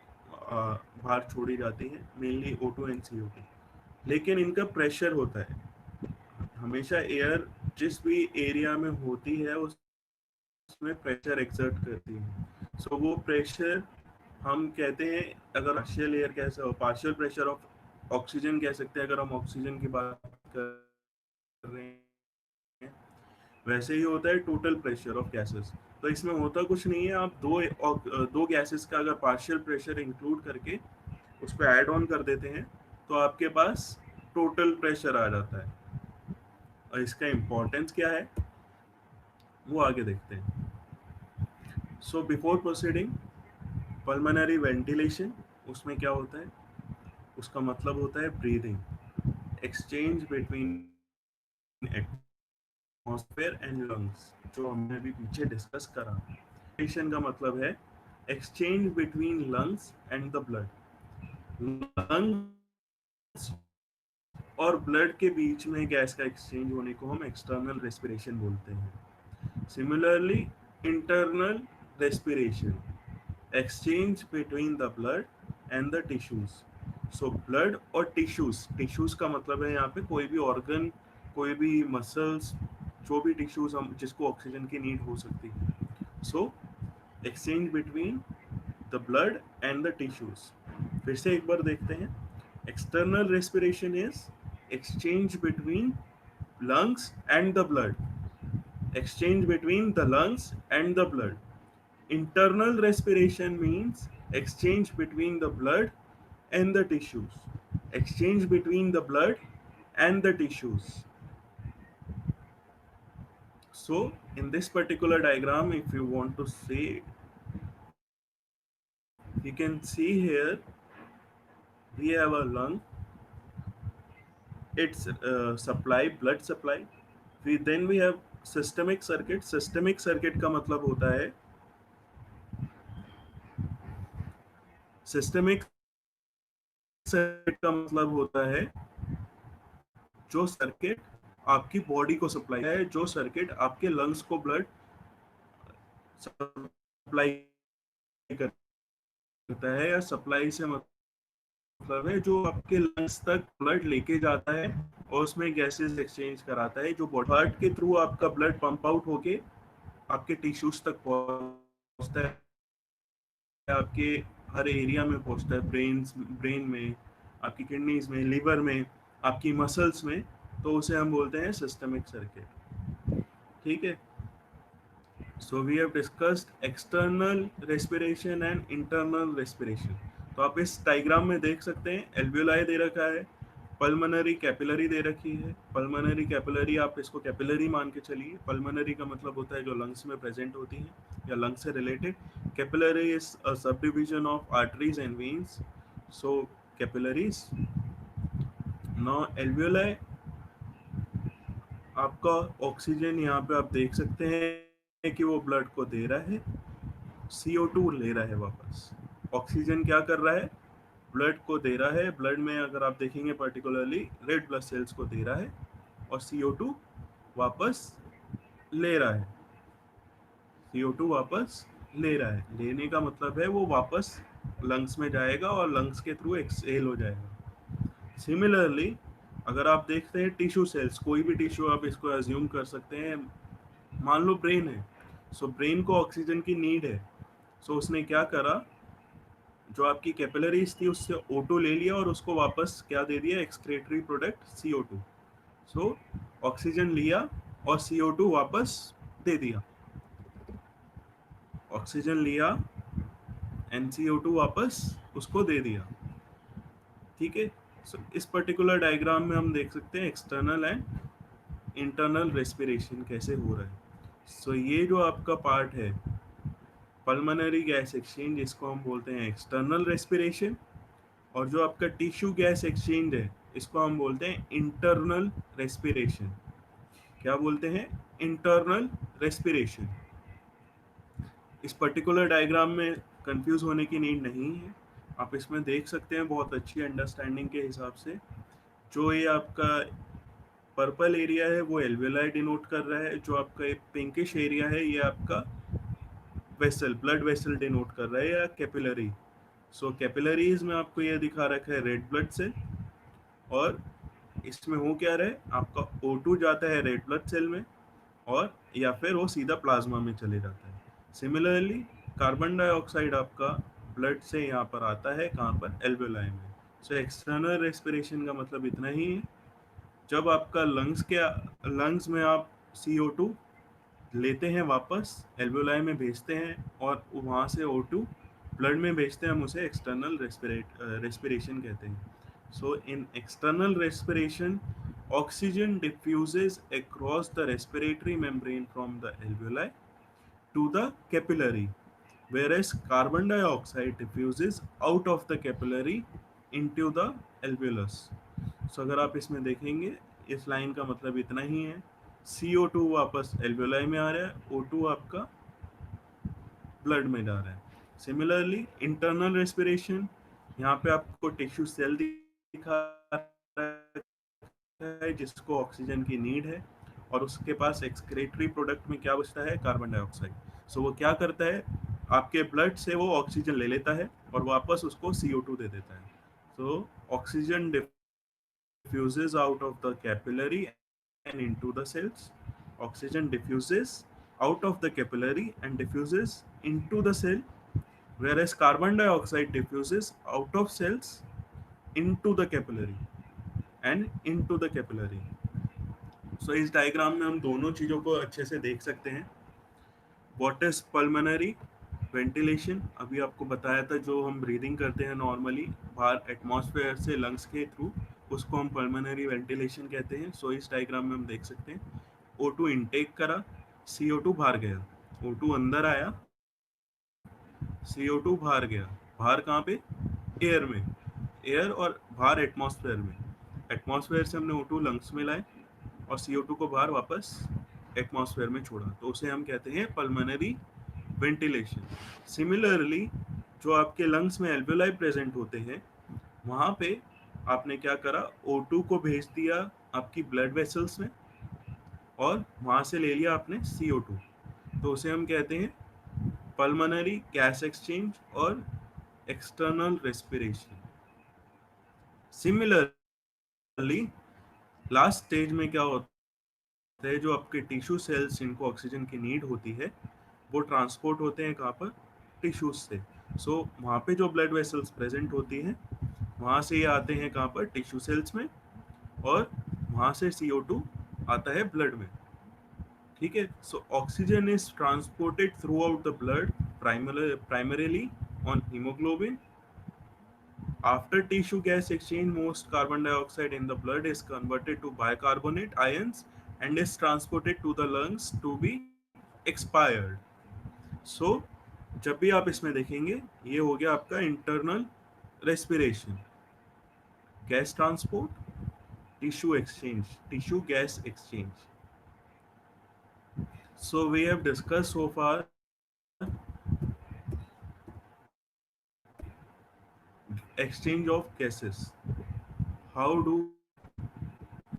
बाहर छोड़ी जाती है, मेनली O2 एंड CO2। लेकिन इनका प्रेशर होता है। हमेशा एयर जिस भी एरिया में होती है उसमें प्रेशर एक्सर्ट करती है। सो वो प्रेशर हम कहते हैं, अगर पार्शियल एयर कैसे, पार्शियल प्रेशर ऑफ ऑक्सीजन कह सकते हैं अगर हम ऑक्सीजन की बात कर रहे हैं। वैसे ही होता है टोटल प्रेशर ऑफ गैसेस। तो इसमें होता कुछ नहीं है, आप दो गैसेस का अगर पार्शियल प्रेशर इंक्लूड करके उस पर ऐड ऑन कर देते हैं तो आपके पास टोटल प्रेशर आ जाता है। और इसका इम्पोर्टेंस क्या है वो आगे देखते हैं। So before proceeding, pulmonary ventilation, उसमें क्या होता है, उसका मतलब होता है breathing, exchange between atmosphere and lungs, जो हमने अभी पीछे डिस्कस करा। वेंटिलेशन का मतलब है exchange between lungs and the blood. Lungs और ब्लड के बीच में गैस का एक्सचेंज होने को हम एक्सटर्नल रेस्पिरेशन बोलते हैं. Similarly internal respiration, exchange between the blood and the tissues. So blood और टिश्यूज का मतलब है यहाँ पे कोई भी ऑर्गन, कोई भी मसल्स, जो भी टिश्यूज हम जिसको ऑक्सीजन की नीड हो सकती है. So exchange between the blood and the tissues. फिर से एक बार देखते हैं. External respiration is exchange between lungs and the blood. Exchange between the lungs and the blood. Internal respiration means exchange between the blood and the tissues. Exchange between the blood and the tissues. So in this particular diagram, if you want to see it, you can see here we have a lung, its supply, blood supply. Then we have systemic circuit. Systemic circuit का मतलब होता है, systemic circuit का मतलब होता है जो circuit आपकी बॉडी को सप्लाई है, जो सर्किट आपके लंग्स को ब्लड सप्लाई करता है, या सप्लाई से मतलब है जो आपके लंग्स तक ब्लड लेके जाता है और उसमें गैसेस एक्सचेंज कराता है, जो बॉडी हार्ट के थ्रू आपका ब्लड पंप आउट होके आपके टिश्यूज तक पहुंचता है, आपके हर एरिया में पहुंचता है, ब्रेन में, आपकी किडनीज में, लिवर में, आपकी मसल्स में. तो उसे हम बोलते हैं सिस्टमिक सर्किट. ठीक है. So we have discussed external respiration and internal respiration. तो आप इस डायग्राम में देख सकते हैं एल्वियोलाई दे रखा है, पल्मोनरी कैपिलरी दे रखी है. पल्मोनरी कैपिलरी, आप इसको कैपिलरी मान के चलिए. पल्मोनरी का मतलब होता है जो लंग्स में प्रेजेंट होती है या लंग्स से related. Capillary is a sub division of arteries and veins. So capillaries. Now alveoli, आपका ऑक्सीजन यहाँ पे आप देख सकते हैं कि वो ब्लड को दे रहा है, CO2 ले रहा है वापस. ऑक्सीजन क्या कर रहा है? ब्लड को दे रहा है. ब्लड में अगर आप देखेंगे पर्टिकुलरली रेड ब्लड सेल्स को दे रहा है और CO2 वापस ले रहा है. CO2 वापस ले रहा है. लेने का मतलब है वो वापस लंग्स में जाएगा और लंग्स के थ्रू एक्सहेल हो जाएगा. सिमिलरली अगर आप देखते हैं टिश्यू सेल्स, कोई भी टिश्यू आप इसको अज्यूम कर सकते हैं, मान लो ब्रेन है. सो ब्रेन को ऑक्सीजन की नीड है. सो उसने क्या करा, जो आपकी कैपिलरीज थी उससे O2 ले लिया और उसको वापस क्या दे दिया, excretory product CO2. So oxygen लिया और CO2 वापस दे दिया. ऑक्सीजन लिया एंड CO2 वापस उसको दे दिया. ठीक है. सो इस पर्टिकुलर डायग्राम में हम देख सकते हैं एक्सटर्नल एंड इंटरनल रेस्पिरेशन कैसे हो रहा है. सो ये जो आपका पार्ट है पल्मोनरी गैस एक्सचेंज, इसको हम बोलते हैं एक्सटर्नल रेस्पिरेशन. और जो आपका टिश्यू गैस एक्सचेंज है इसको हम बोलते हैं इंटरनल रेस्पिरेशन. क्या बोलते हैं? Internal respiration. इस पर्टिकुलर डायग्राम में कंफ्यूज होने की नीड नहीं है. आप इसमें देख सकते हैं बहुत अच्छी अंडरस्टैंडिंग के हिसाब से, जो ये आपका पर्पल एरिया है वो एल्वियोलाई डिनोट कर रहा है, जो आपका पिंकिश एरिया है ये आपका वेसल, ब्लड वेसल डिनोट कर रहा है, या कैपिलरी. सो कैपिलरीज में आपको ये दिखा रखा है रेड ब्लड सेल, और इसमें हो क्या रहा है, आपका O2 जाता है रेड ब्लड सेल में और या फिर वो सीधा प्लाज्मा में चले जाता है. सिमिलरली कार्बन डाइऑक्साइड आपका ब्लड से यहाँ पर आता है, कहाँ पर? एल्वियोलाई में. सो एक्सटर्नल रेस्पिरेशन का मतलब इतना ही है, जब आपका लंग्स में आप CO2 लेते हैं वापस एल्वियोलाई में भेजते हैं और वहाँ से O2 ब्लड में भेजते हैं, हम उसे एक्सटर्नल रेस्पिरेशन कहते हैं. So in external respiration oxygen diffuses across the respiratory membrane from the alveoli to the capillary, whereas carbon dioxide diffuses out of the capillary into the alveolus. So अगर आप इसमें देखेंगे इस लाइन का मतलब इतना ही है, CO2 वापस एल्वियोलाई में आ रहा है, O2 आपका ब्लड में जा रहा है. सिमिलरली इंटरनल रेस्पिरेशन, यहाँ पे आपको टिश्यू सेल दिखा रहा है जिसको ऑक्सीजन की नीड है, और उसके पास एक्सक्रीटरी प्रोडक्ट में क्या बचता है, कार्बन डाइऑक्साइड। सो वो क्या करता है, आपके ब्लड से वो ऑक्सीजन ले लेता है और वापस उसको CO2 दे देता है। So oxygen diffuses out of the capillary and into the cells. Oxygen diffuses out of the capillary and diffuses into the cell, whereas carbon dioxide diffuses out of cells into the capillary and into the capillary. So इस diagram में हम दोनों चीज़ों को अच्छे से देख सकते हैं। What is pulmonary ventilation? अभी आपको बताया था, जो हम ब्रीदिंग करते हैं नॉर्मली बाहर एटमॉस्फेयर से लंग्स के थ्रू, उसको हम पल्मोनरी वेंटिलेशन कहते हैं। सो इस डायग्राम में हम देख सकते हैं, O2 इनटेक करा, CO2 बाहर गया, O2 अंदर आया, CO2 बाहर गया। बाहर कहाँ पे, एयर में, एयर और बाहर एटमॉस्फेयर में। एटमॉस्फेयर से हमने O2 लंग्स में लाए और CO2 को बाहर वापस एटमॉस्फेयर में छोड़ा, तो उसे हम कहते हैं पल्मोनरी वेंटिलेशन। सिमिलरली जो आपके लंग्स में एल्वेलाई प्रेजेंट होते हैं, वहाँ पे आपने क्या करा, O2 को भेज दिया आपकी ब्लड वेसल्स में और वहाँ से ले लिया आपने CO2, तो उसे हम कहते हैं पल्मोनरी गैस एक्सचेंज और external respiration. Similarly last stage में क्या होता है, जो आपके टिश्यू सेल्स जिनको ऑक्सीजन की नीड होती है, वो ट्रांसपोर्ट होते हैं कहाँ पर, टिश्यूज से। सो वहाँ पे जो ब्लड वेसल्स प्रेजेंट होती हैं, वहाँ से ये आते हैं कहाँ पर, टिश्यू सेल्स में, और वहाँ से CO2 आता है ब्लड में। ठीक है। So oxygen is transported through out the blood primarily on hemoglobin. After tissue gas exchange, most carbon dioxide in the blood is converted to bicarbonate ions and is transported to the lungs to be expired. So जब भी आप इसमें देखेंगे, ये हो गया आपका internal respiration, gas transport, tissue exchange, tissue gas exchange. So we have discussed so far exchange of gases. How do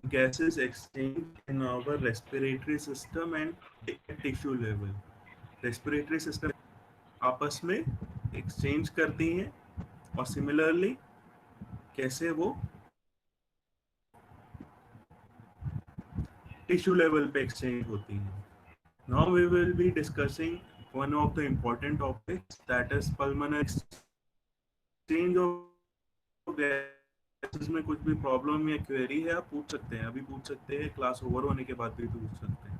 gases exchange in our respiratory system and tissue level? Respiratory system आपस में exchange करती हैं, और similarly कैसे वो tissue level पे exchange होती हैं। Now we will be discussing one of the important topics, that is pulmonary exchange of gases। में कुछ भी प्रॉब्लम या क्वेरी है, आप पूछ सकते हैं, अभी पूछ सकते हैं, क्लास ओवर होने के बाद भी पूछ सकते हैं।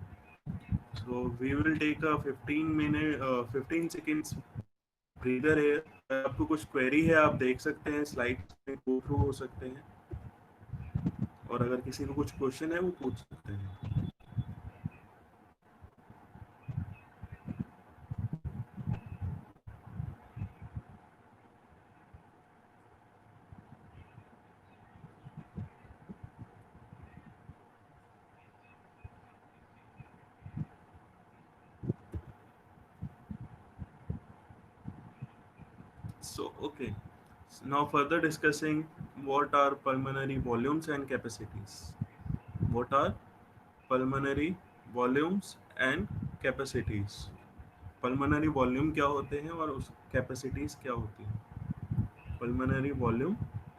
So we will take a 15 seconds breather here। आपको कुछ क्वेरी है, आप देख सकते हैं, स्लाइड में गो थ्रू हो सकते हैं, और अगर किसी को कुछ क्वेश्चन है वो पूछ सकते हैं। So, okay. So now further discussing what are pulmonary volumes and capacities. What are pulmonary volumes and capacities? Pulmonary volume क्या होते हैं और उस capacities क्या होती हैं? Pulmonary volume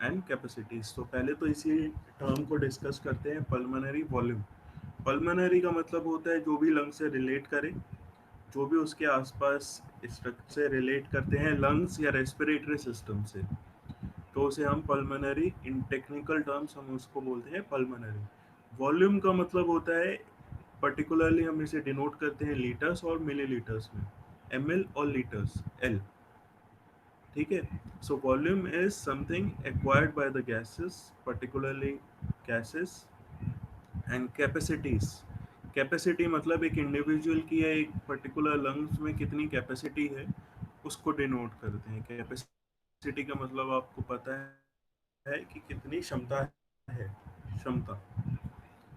and capacities. तो पहले तो इसी टर्म को डिस्कस करते हैं, pulmonary volume. Pulmonary का मतलब होता है जो भी लंग से रिलेट करे, जो भी उसके आसपास स्ट्रक्चर से रिलेट करते हैं लंग्स या रेस्पिरेटरी सिस्टम से, तो उसे हम पल्मोनरी, इन टेक्निकल टर्म्स हम उसको बोलते हैं पल्मोनरी। वॉल्यूम का मतलब होता है, पर्टिकुलरली हम इसे डिनोट करते हैं लीटर्स और मिलीलीटर्स में, ml और लीटर्स, L। ठीक है। So volume is something acquired by the gases, particularly gases. And capacities, capacity मतलब एक इंडिविजुअल की या एक पर्टिकुलर लंग्स में कितनी कैपेसिटी है, उसको डिनोट करते हैं। कैपेसिटी का मतलब आपको पता है कि कितनी क्षमता है, क्षमता।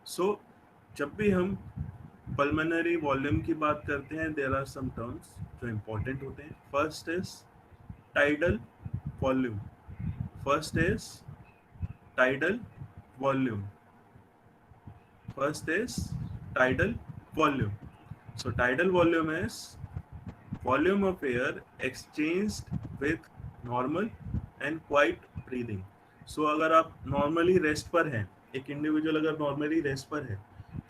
सो जब भी हम पल्मोनरी वॉल्यूम की बात करते हैं, देयर आर सम टर्म्स जो इम्पोर्टेंट होते हैं। First is tidal volume. First is tidal volume. First is tidal volume. So tidal volume is volume of air exchanged with normal and quiet breathing. So अगर आप normally rest पर हैं, एक individual अगर normally rest पर है,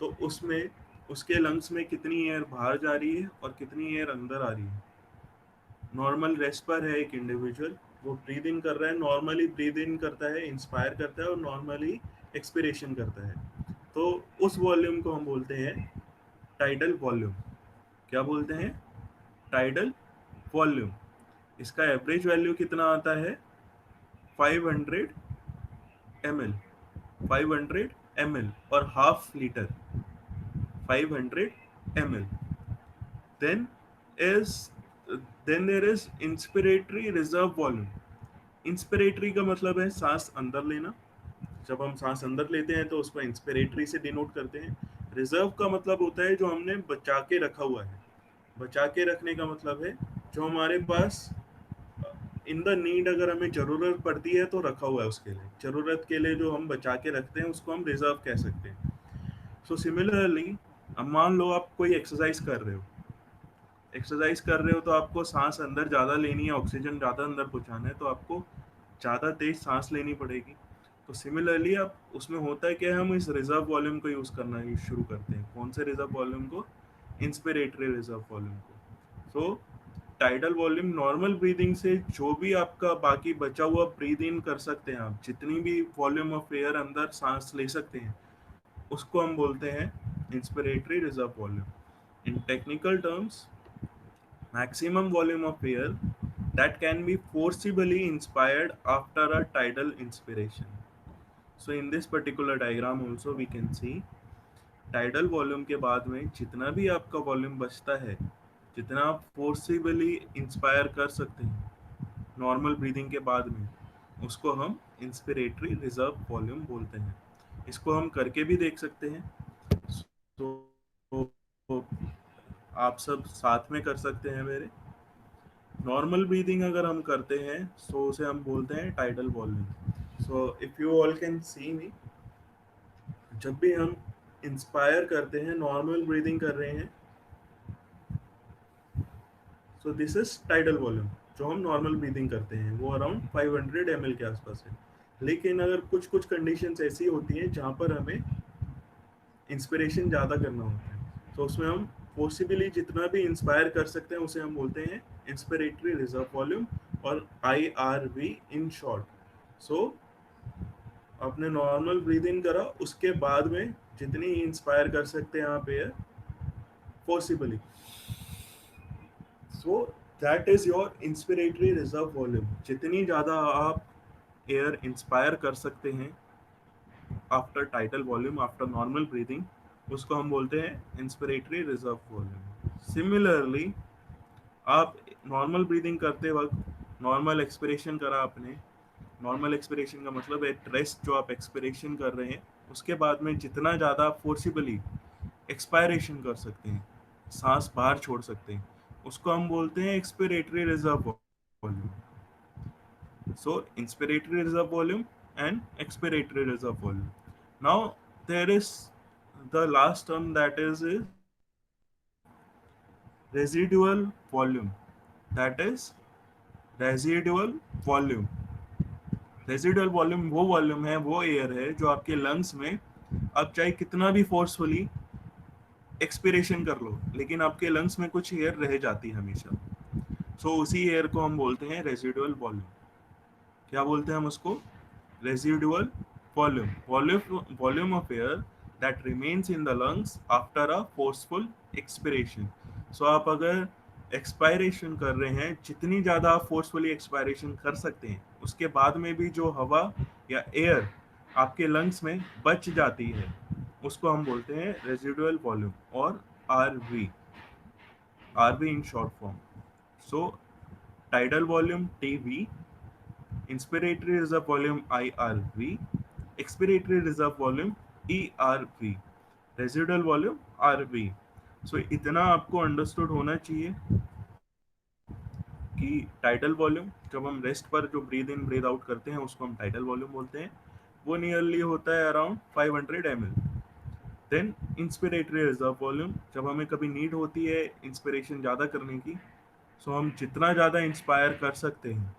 तो उसमें उसके लंग्स में कितनी एयर बाहर जा रही है और कितनी एयर अंदर आ रही है. नॉर्मल रेस्ट पर है एक इंडिविजुअल, वो ब्रीद इन कर रहा है, नॉर्मली ब्रीद इन करता है, इंस्पायर करता है और नॉर्मली एक्सपिरेशन करता है. तो उस वॉल्यूम को हम बोलते हैं टाइडल वॉल्यूम. क्या बोलते हैं? Tidal volume. इसका एवरेज वैल्यू कितना आता है? 500 ml. 500 ml और half litre. 500 ml. Then is then there is inspiratory reserve volume. Inspiratory का मतलब है सांस अंदर लेना. जब हम सांस अंदर लेते हैं तो उसको इंस्पिरेटरी से डिनोट करते हैं. रिजर्व का मतलब होता है जो हमने बचा के रखा हुआ है. बचा के रखने का मतलब है जो हमारे पास इन द नीड, अगर हमें ज़रूरत पड़ती है तो रखा हुआ है. उसके लिए ज़रूरत के लिए जो हम बचा के रखते हैं उसको हम रिजर्व कह सकते हैं. सो सिमिलरली, अब मान लो आप कोई एक्सरसाइज कर रहे हो तो आपको सांस अंदर ज़्यादा लेनी है, ऑक्सीजन ज़्यादा अंदर पहुँचाना है, तो आपको ज़्यादा तेज सांस लेनी पड़ेगी. तो सिमिलरली अब उसमें होता है कि हम इस रिजर्व वॉल्यूम को यूज़ करना शुरू करते हैं. कौन से रिजर्व वॉल्यूम को? इंस्पिरेटरी रिजर्व वॉल्यूम को. सो टाइडल वॉल्यूम नॉर्मल ब्रीदिंग से जो भी आपका बाकी बचा हुआ ब्रीद इन कर सकते हैं, आप जितनी भी वॉल्यूम ऑफ एयर अंदर सांस ले सकते हैं, उसको हम बोलते हैं inspiratory reserve volume. In technical terms, maximum volume of air that can be forcibly inspired after a tidal inspiration. So in this particular diagram also we can see tidal volume के बाद में जितना भी आपका वॉल्यूम बचता है, जितना आप फोर्सिबली इंस्पायर कर सकते हैं नॉर्मल ब्रीदिंग के बाद में, उसको हम इंस्पिरेटरी रिजर्व वॉल्यूम बोलते हैं. इसको हम करके भी देख सकते हैं. तो आप सब साथ में कर सकते हैं मेरे. नॉर्मल ब्रीदिंग अगर हम करते हैं तो उसे हम बोलते हैं tidal volume. So if you all can see me, जब भी हम इंस्पायर करते हैं, नॉर्मल ब्रीदिंग कर रहे हैं, so this is tidal volume. जो हम नॉर्मल ब्रीदिंग करते हैं वो अराउंड 500 ml के आसपास है. लेकिन अगर कुछ कुछ कंडीशंस ऐसी होती हैं जहाँ पर हमें इंस्पिरेशन ज़्यादा करना होता है, तो उसमें हम पॉसिबली जितना भी इंस्पायर कर सकते हैं उसे हम बोलते हैं इंस्पिरेटरी रिजर्व वॉल्यूम, और IRV इन शॉर्ट. सो आपने नॉर्मल ब्रीद इन करा, उसके बाद में जितनी इंस्पायर कर सकते हैं आप air possibly, so that is your inspiratory reserve volume. जितनी ज़्यादा आप एयर इंस्पायर कर सकते हैं after tidal volume, after normal breathing, उसको हम बोलते हैं इंस्पिरेटरी रिजर्व वॉल्यूम. सिमिलरली, आप नॉर्मल ब्रीदिंग करते वक्त नॉर्मल एक्सपिरेशन करा आपने. नॉर्मल एक्सपिरेशन का मतलब है रेस्ट जो आप एक्सपिरेशन कर रहे हैं, उसके बाद में जितना ज़्यादा आप फोर्सिबली एक्सपायरेशन कर सकते हैं, सांस बाहर छोड़ सकते हैं, उसको हम बोलते हैं expiratory reserve volume. So inspiratory reserve volume and expiratory reserve volume. Now there is the last term, that is residual volume. That is residual volume. Residual volume वो वॉल्यूम है, वो एयर है जो आपके लंग्स में आप चाहे कितना भी फोर्सफुली एक्सपिरेशन कर लो, लेकिन आपके लंग्स में कुछ एयर रह जाती है हमेशा. सो उसी एयर को हम बोलते हैं रेजिडुअल वॉल्यूम. क्या बोलते हैं हम उसको? Residual volume. Volume of air that remains in the lungs after a forceful expiration. So आप अगर एक्सपायरेशन कर रहे हैं, जितनी ज़्यादा आप फोर्सफुली एक्सपायरेशन कर सकते हैं, उसके बाद में भी जो हवा या एयर आपके लंग्स में बच जाती है, उसको हम बोलते हैं रेजिडुअल वॉल्यूम, और RV in short form. So tidal volume TV, inspiratory reserve volume IRV, expiratory reserve volume ERV, residual volume RV. So इतना आपको अंडरस्टूड होना चाहिए. कि टाइडल वॉल्यूम, जब हम रेस्ट पर जो ब्रीद इन ब्रीद आउट करते हैं उसको हम टाइडल वॉल्यूम बोलते हैं, वो नियरली होता है around 500 ml। Then inspiratory reserve volume, जब हमें कभी नीड होती है इंस्पिरेशन ज़्यादा करने की, सो हम जितना ज़्यादा इंस्पायर कर सकते हैं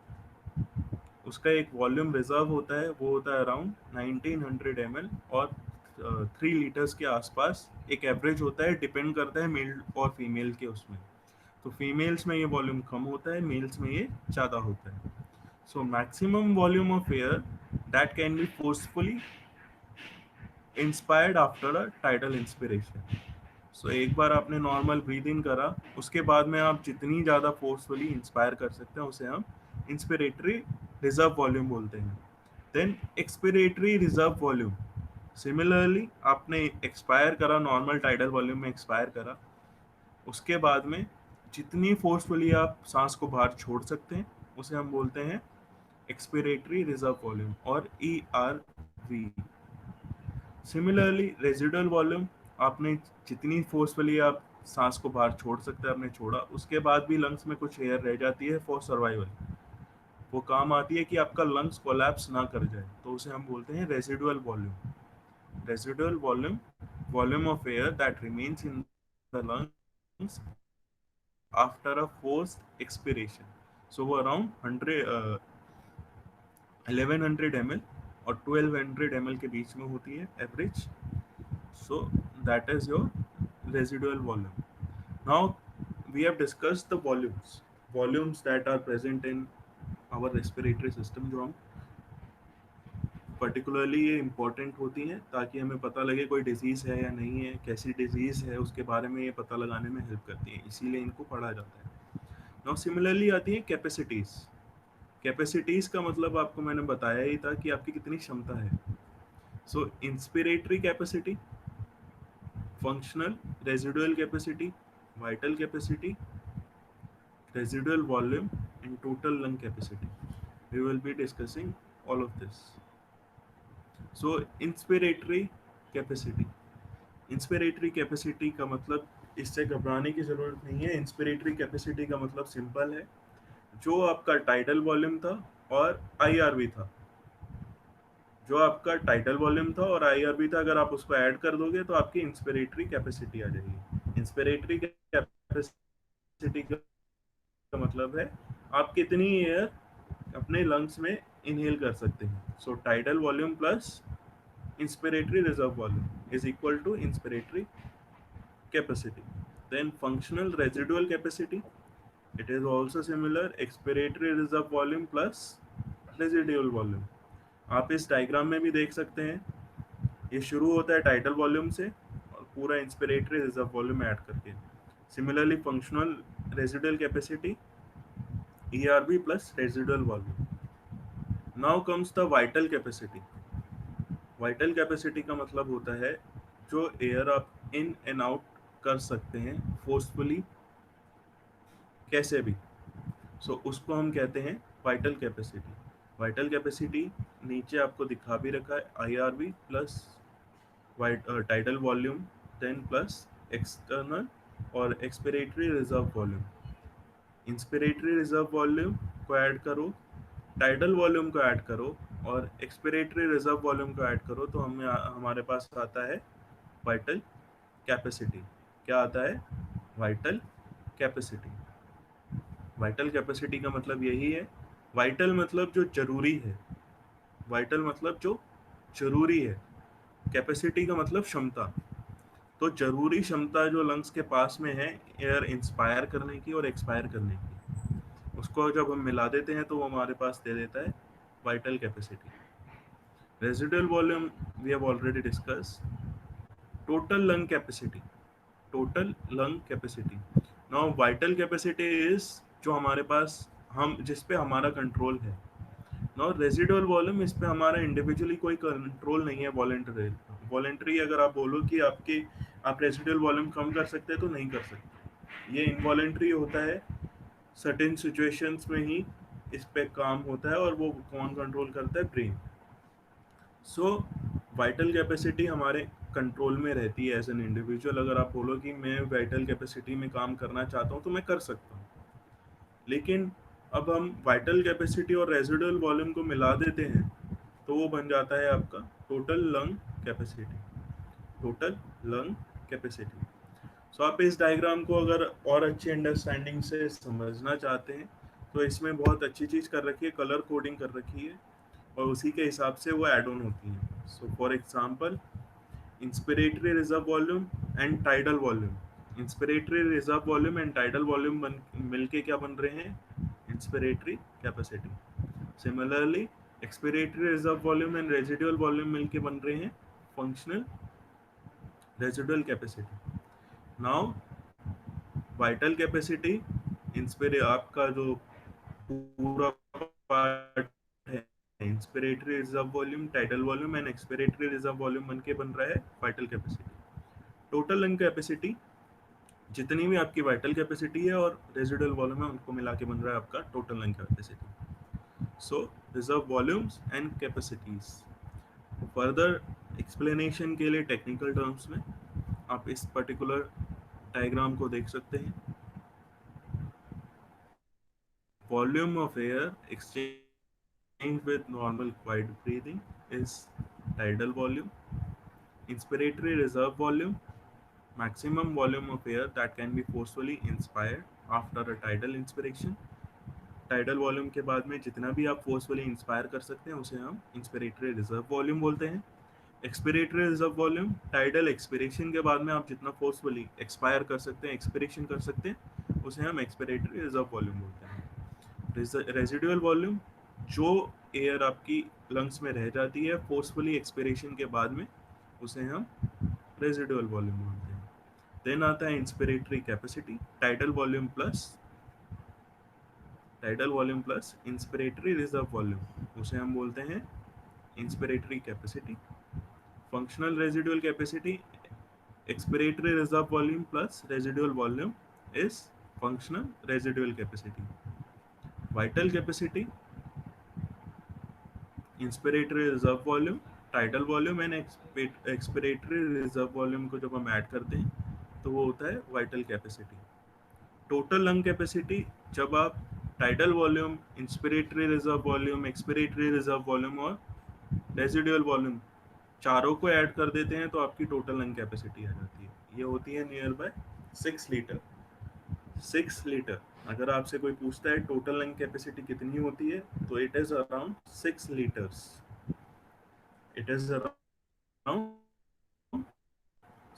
उसका एक वॉल्यूम रिजर्व होता है, वो होता है अराउंड 1900 ml और 3 लीटर्स के आसपास एक एवरेज होता है, डिपेंड करता है मेल और फीमेल के उसमें। तो फीमेल्स में ये वॉल्यूम कम होता है, मेल्स में ये ज़्यादा होता है। So maximum volume of air that can be forcefully inspired after a tidal inspiration. So एक बार आपने नॉर्मल ब्रीद इन करा, उसके बाद में आप जितनी ज़्यादा फोर्सफुली इंस्पायर कर सकते हैं उसे हम इंस्पिरेटरी रिजर्व वॉल्यूम बोलते हैं। Then expiratory reserve volume, similarly आपने एक्सपायर करा, नॉर्मल टाइडल वॉल्यूम में एक्सपायर करा, उसके बाद में जितनी फोर्सफुली आप सांस को बाहर छोड़ सकते हैं उसे हम बोलते हैं एक्सपिरेटरी रिजर्व वॉल्यूम और ERV। सिमिलरली रेजिडुअल वॉल्यूम, आपने जितनी फोर्सफुली आप सांस को बाहर छोड़ सकते हैं आपने छोड़ा, उसके बाद भी लंग्स में कुछ एयर रह जाती है फॉर सर्वाइवल, वो काम आती है कि आपका लंग्स कोलैप्स ना कर जाए, तो उसे हम बोलते हैं residual volume. Residual volume, volume of air that remains in the lungs after a forced expiration. So वो अराउंड 1100 ml और 1200 ml के बीच में होती है average. So that is your residual volume. Now we have discussed the volumes that are present in our respiratory system, जो हम particularly ये important होती हैं ताकि हमें पता लगे कोई डिजीज़ है या नहीं है, कैसी डिजीज़ है उसके बारे में ये पता लगाने में हेल्प करती है, इसीलिए इनको पढ़ा जाता है। Now similarly आती है कैपेसिटीज़। कैपेसिटीज़ का मतलब आपको मैंने बताया ही था कि आपकी कितनी क्षमता है। So inspiratory capacity, functional, residual capacity, vital capacity, residual volume, and total lung capacity. We will be discussing all of this. So inspiratory capacity, inspiratory capacity का मतलब, इससे घबराने की ज़रूरत नहीं है। inspiratory capacity का मतलब सिंपल है, जो आपका टाइडल वॉल्यूम था और IRV था, जो आपका टाइटल वॉल्यूम था और IRV था, अगर आप उसको ऐड कर दोगे तो आपकी इंस्पिरेटरी कैपेसिटी आ जाएगी। इंस्पिरेटरी कैपेसिटी का मतलब है आप कितनी एयर अपने लंग्स में इनहेल कर सकते हैं। So tidal volume plus inspiratory reserve volume is equal to inspiratory capacity. Then functional residual capacity, it is also similar, expiratory reserve volume plus residual volume. आप इस डायग्राम में भी देख सकते हैं, ये शुरू होता है टाइटल वॉल्यूम से और पूरा इंस्पिरेटरी रिजर्व वॉल्यूम ऐड करके। Similarly functional residual capacity ERV plus residual volume. Now comes the vital capacity. Vital capacity का मतलब होता है जो एयर आप इन एंड आउट कर सकते हैं फोर्सफुली कैसे भी, सो उसको हम कहते हैं वाइटल कैपेसिटी। वाइटल कैपेसिटी नीचे आपको दिखा भी रखा है, IRV plus title volume, then plus external और expiratory reserve volume. Inspiratory reserve volume को ऐड करो, टाइडल वॉल्यूम को ऐड करो और एक्सपिरेटरी रिजर्व वॉल्यूम को ऐड करो, तो हमारे पास आता है वाइटल कैपेसिटी। क्या आता है? Vital capacity. वाइटल कैपेसिटी का मतलब यही है, वाइटल मतलब जो जरूरी है, वाइटल मतलब जो जरूरी है, कैपेसिटी का मतलब क्षमता। तो जरूरी क्षमता जो लंग्स के पास में है एयर इंस्पायर करने की और एक्सपायर करने की, उसको जब हम मिला देते हैं तो वो हमारे पास दे देता है vital capacity. Residual volume we have already discuss. Total lung capacity, total lung capacity. Now vital capacity is जो हमारे पास, हम जिस पे हमारा कंट्रोल है। नाउ रेजिडुअल वॉल्यूम, इस पे हमारा इंडिविजुअली कोई कंट्रोल नहीं है। वॉलेंटरी अगर आप बोलो कि आप रेजिडुअल वॉल्यूम कम कर सकते हैं तो नहीं कर सकते, ये इनवॉलेंट्री होता है। सर्टेन सिचुएशंस में ही इस पे काम होता है और वो कौन कंट्रोल करता है? ब्रेन। सो वाइटल कैपेसिटी हमारे कंट्रोल में रहती है एज एन इंडिविजुअल। अगर आप बोलो कि मैं वाइटल कैपेसिटी में काम करना चाहता हूँ तो मैं कर सकता हूँ, लेकिन अब हम वाइटल कैपेसिटी और रेजिडुअल वॉल्यूम को मिला देते हैं तो वो बन जाता है आपका total lung capacity. Total lung capacity. So आप इस डायग्राम को अगर और अच्छी अंडरस्टैंडिंग से समझना चाहते हैं तो इसमें बहुत अच्छी चीज़ कर रखी है, कलर कोडिंग कर रखी है और उसी के हिसाब से वो ऐड ऑन होती हैं। So for example inspiratory reserve volume and tidal volume. Inspiratory reserve volume and tidal volume मिलके क्या बन रहे हैं? Inspiratory capacity. Similarly expiratory reserve volume and residual volume मिलके बन रहे हैं functional residual capacity. Now vital capacity inspire आपका जो पूरा पार्ट है inspiratory reserve volume, tidal volume and expiratory reserve volume बन के बन रहा है vital capacity. Total lung capacity जितनी भी आपकी वाइटल कैपेसिटी है और रेजिडुअल वॉल्यूम है उनको मिला के बन रहा है आपका total lung capacity. So reserve volumes and capacities. Further explanation के लिए टेक्निकल टर्म्स में आप इस पर्टिकुलर डायग्राम को देख सकते हैं। Volume of air exchanged with normal quiet breathing is tidal volume. Inspiratory reserve volume, maximum volume of air that can be forcefully inspired after a tidal inspiration. Tidal volume के बाद में जितना भी आप फोर्सफुली इंस्पायर कर सकते हैं उसे हम इंस्पिरेटरी रिजर्व वॉल्यूम बोलते हैं। Expiratory reserve volume tidal expiration के बाद में आप जितना फोर्सफुली एक्सपायर कर सकते हैं, एक्सपिरेशन कर सकते हैं, उसे हम एक्सपिरेटरी रिजर्व वॉल्यूम बोलते हैं। रेजिडुअल वॉल्यूम जो एयर आपकी लंग्स में रह जाती है फोर्सफुली एक्सपिरेशन के बाद में, उसे हम रेजिडुअल वॉल्यूम बोलते हैं। देन आता है inspiratory capacity, tidal volume plus inspiratory reserve volume, उसे हम बोलते हैं inspiratory capacity. Functional residual capacity, expiratory reserve volume plus residual volume is functional residual capacity. Vital capacity, inspiratory reserve volume, tidal volume and expiratory reserve volume को जब हम add करते हैं तो वो होता है vital capacity. Total lung capacity, जब आप tidal volume, inspiratory reserve volume, expiratory reserve volume और रेजिडुअल वॉल्यूम चारों को ऐड कर देते हैं तो आपकी टोटल लंग कैपेसिटी आ जाती है। ये होती है नियर बाय 6 लीटर। 6 लीटर। अगर आपसे कोई पूछता है टोटल लंग कैपेसिटी कितनी होती है तो it is around 6 litres. It is around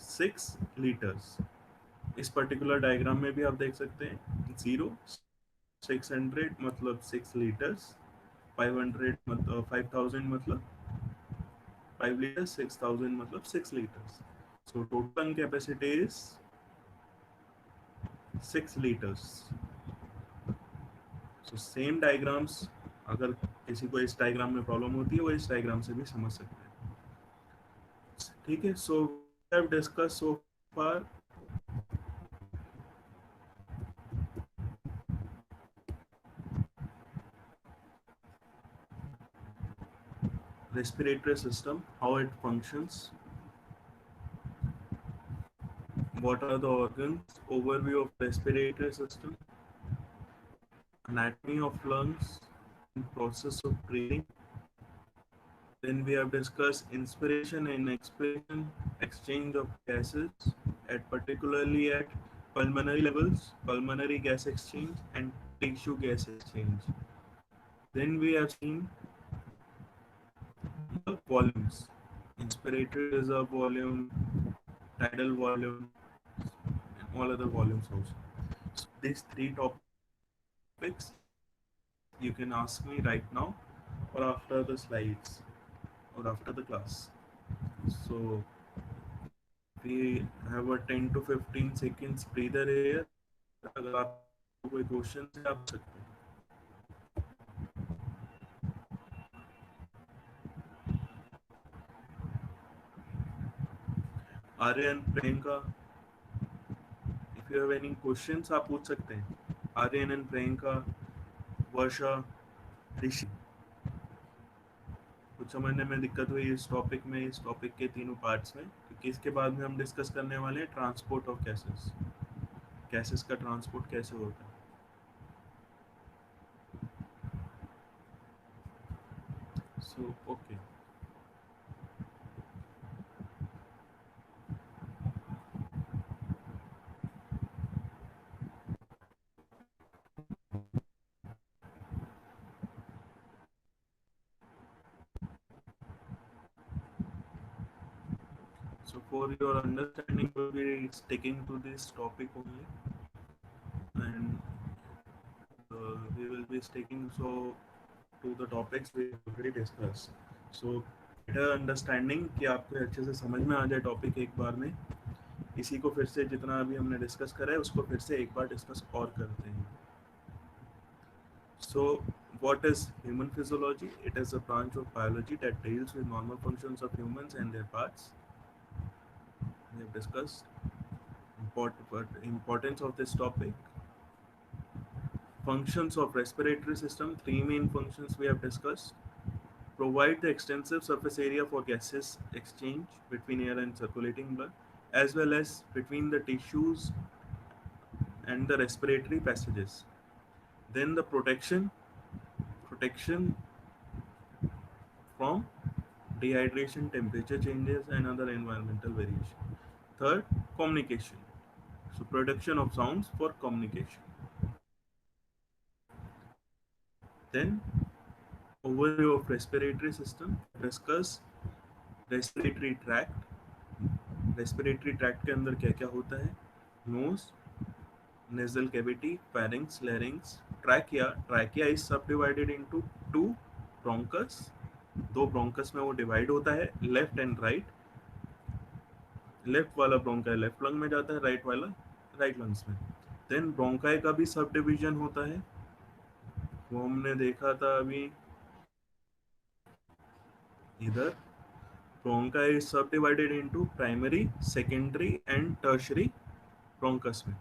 6 litres. इस पर्टिकुलर डायग्राम में भी आप देख सकते हैं 0, 600 मतलब 6 लीटर्स, 500 मतलब 5000 मतलब 5 लीटर्स, 6000 मतलब 6 litres. So total capacity is 6 litres. So same diagrams, अगर किसी को इस डायग्राम में प्रॉब्लम होती है वो इस डायग्राम से भी समझ सकते हैं। ठीक है, so we have discuss so far respiratory system, how it functions, what are the organs, overview of respiratory system, anatomy of lungs, and process of breathing. Then we have discussed inspiration and expiration, exchange of gases, at particularly at pulmonary levels, pulmonary gas exchange and tissue gas exchange. Then we have seen the volumes, inspiratory reserve volume, tidal volume, and all other volumes also. So these three topics you can ask me right now or after the slides or after the class. So we have a 10 to 15 seconds breather here. अगर आपको कोई question है आप सकते हैं। Aryan, Priyanka, if you have any questions आप पूछ सकते हैं। आर्यन एंड प्रियंका, वर्षा, ऋषि, कुछ समझने में दिक्कत हुई इस टॉपिक में, इस टॉपिक के तीनों पार्ट्स में, क्योंकि इसके बाद में हम डिस्कस करने वाले हैं ट्रांसपोर्ट ऑफ गैसेस। गैसेस का ट्रांसपोर्ट कैसे होता है। So, okay. So, for your understanding, we'll be sticking to this topic only, and we will be sticking to the topics we already discussed. So, better understanding कि आपको अच्छे से समझ में आ जाए टॉपिक एक बार में, इसी को फिर से जितना अभी हमने डिस्कस करा है उसको फिर से एक बार डिस्कस और करते हैं. So, what is human physiology? It is a branch of biology that deals with normal functions of humans and their parts. We have discussed importance of this topic. Functions of respiratory system, three main functions we have discussed. Provide the extensive surface area for gases exchange between air and circulating blood, as well as between the tissues and the respiratory passages. Then the protection from dehydration, temperature changes, and other environmental variation. Third, communication. So production of sounds for communication. Then overview of respiratory system. Discuss respiratory tract. Respiratory tract के अंदर क्या क्या होता है? Nose, nasal cavity, pharynx, larynx, trachea. Trachea is subdivided into two bronchus. दो bronchus में वो divide होता है, left and right. लेफ्ट वाला ब्रोंकाई लेफ्ट लंग में जाता है, राइट वाला राइट लंग्स में. देन ब्रोंकाई का भी सब डिवीजन होता है, वो हमने देखा था अभी इधर. Bronchi is subdivided into primary, secondary and tertiary bronchus में.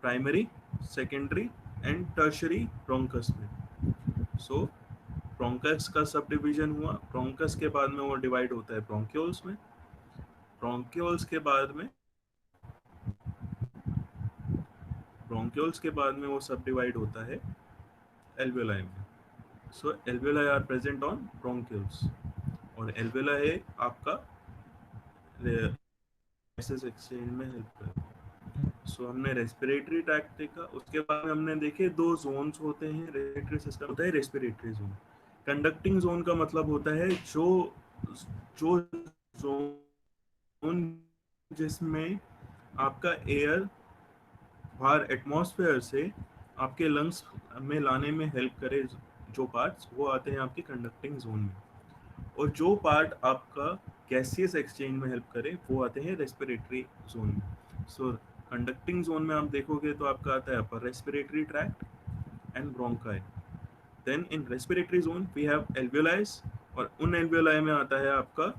Primary, secondary and tertiary bronchus में. सो ब्रोंकस का सब डिवीजन हुआ. ब्रोंकस के बाद में वो डिवाइड होता है ब्रोंक्यूल्स में. ब्रोंक्यूल्स के बाद में वो सब डिवाइड होता है एल्वेलाई में. So alveoli are present on bronchioles, और एल्वेलाई है आपका गैसेस एक्सचेंज में हेल्प करता है. सो हमने रेस्पिरेटरी ट्रैक्ट देखा. उसके बाद में हमने देखे दो जोन्स होते हैं रेस्पिरेटरी सिस्टम. होता है रेस्पिरेटरी जोन. कंडक्टिंग जोन का मतलब होता है जो जोन जिसमें आपका एयर बाहर एटमॉस्फेयर से आपके लंग्स में लाने में हेल्प करे, जो पार्ट्स वो आते हैं आपके कंडक्टिंग जोन में. और जो पार्ट आपका गैसियस एक्सचेंज में हेल्प करे वो आते हैं रेस्पिरेटरी जोन में. सो कंडक्टिंग जोन में आप देखोगे तो आपका आता है upper respiratory tract and bronchi. Then in respiratory zone we have alveoli, और उन एल्वेलाई में आता है आपका,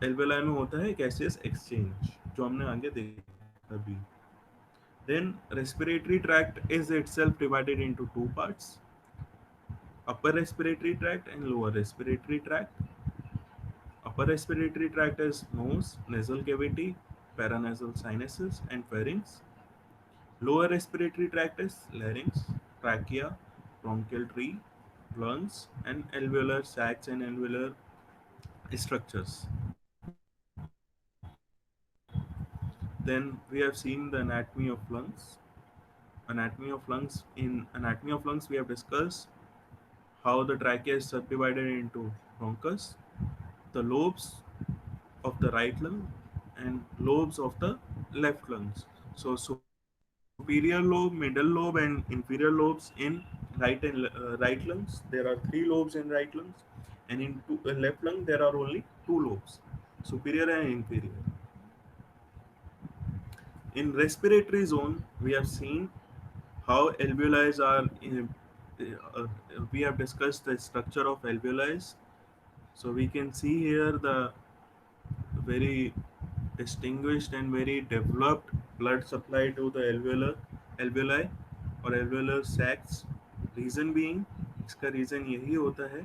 एल्वेलाई में होता है गैसियस एक्सचेंज जो हमने आगे देखा अभी. Then respiratory tract is itself divided into two parts: upper respiratory tract and lower respiratory tract. Upper respiratory tract is nose, nasal cavity, paranasal sinuses, and pharynx. Lower respiratory tract is larynx, trachea, bronchial tree, lungs, and alveolar sacs and alveolar structures. Then we have seen the anatomy of lungs. In anatomy of lungs we have discussed how the trachea is subdivided into bronchus, the lobes of the right lung, and lobes of the left lungs. So superior lobe, middle lobe, and inferior lobes in right lungs. There are three lobes in right lungs, and in left lung there are only two lobes, superior and inferior. In respiratory zone we have seen how alveoli are we have discussed the structure of alveoli. So we can see here the very distinguished and very developed blood supply to the alveoli और alveolar sacs. Reason being, इसका reason यही होता है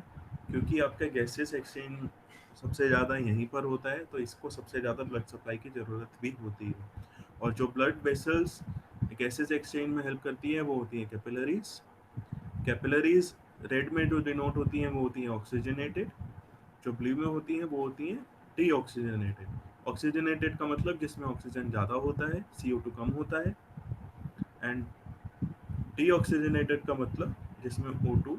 क्योंकि आपका gases exchange सबसे ज़्यादा यहीं पर होता है, तो इसको सबसे ज़्यादा ब्लड सप्लाई की ज़रूरत भी होती है. और जो ब्लड वेसल्स गैसेस एक्सचेंज में हेल्प करती है वो होती है कैपिलरीज. कैपिलरीज रेड में जो डिनोट होती हैं वो होती हैं ऑक्सीजनेटेड, जो ब्लू में होती हैं वो होती हैं डीऑक्सीजनेटेड। ऑक्सीजनेटेड का मतलब जिसमें ऑक्सीजन ज़्यादा होता है, CO2 कम होता है, एंड डीऑक्सीजनेटेड का मतलब जिसमें O2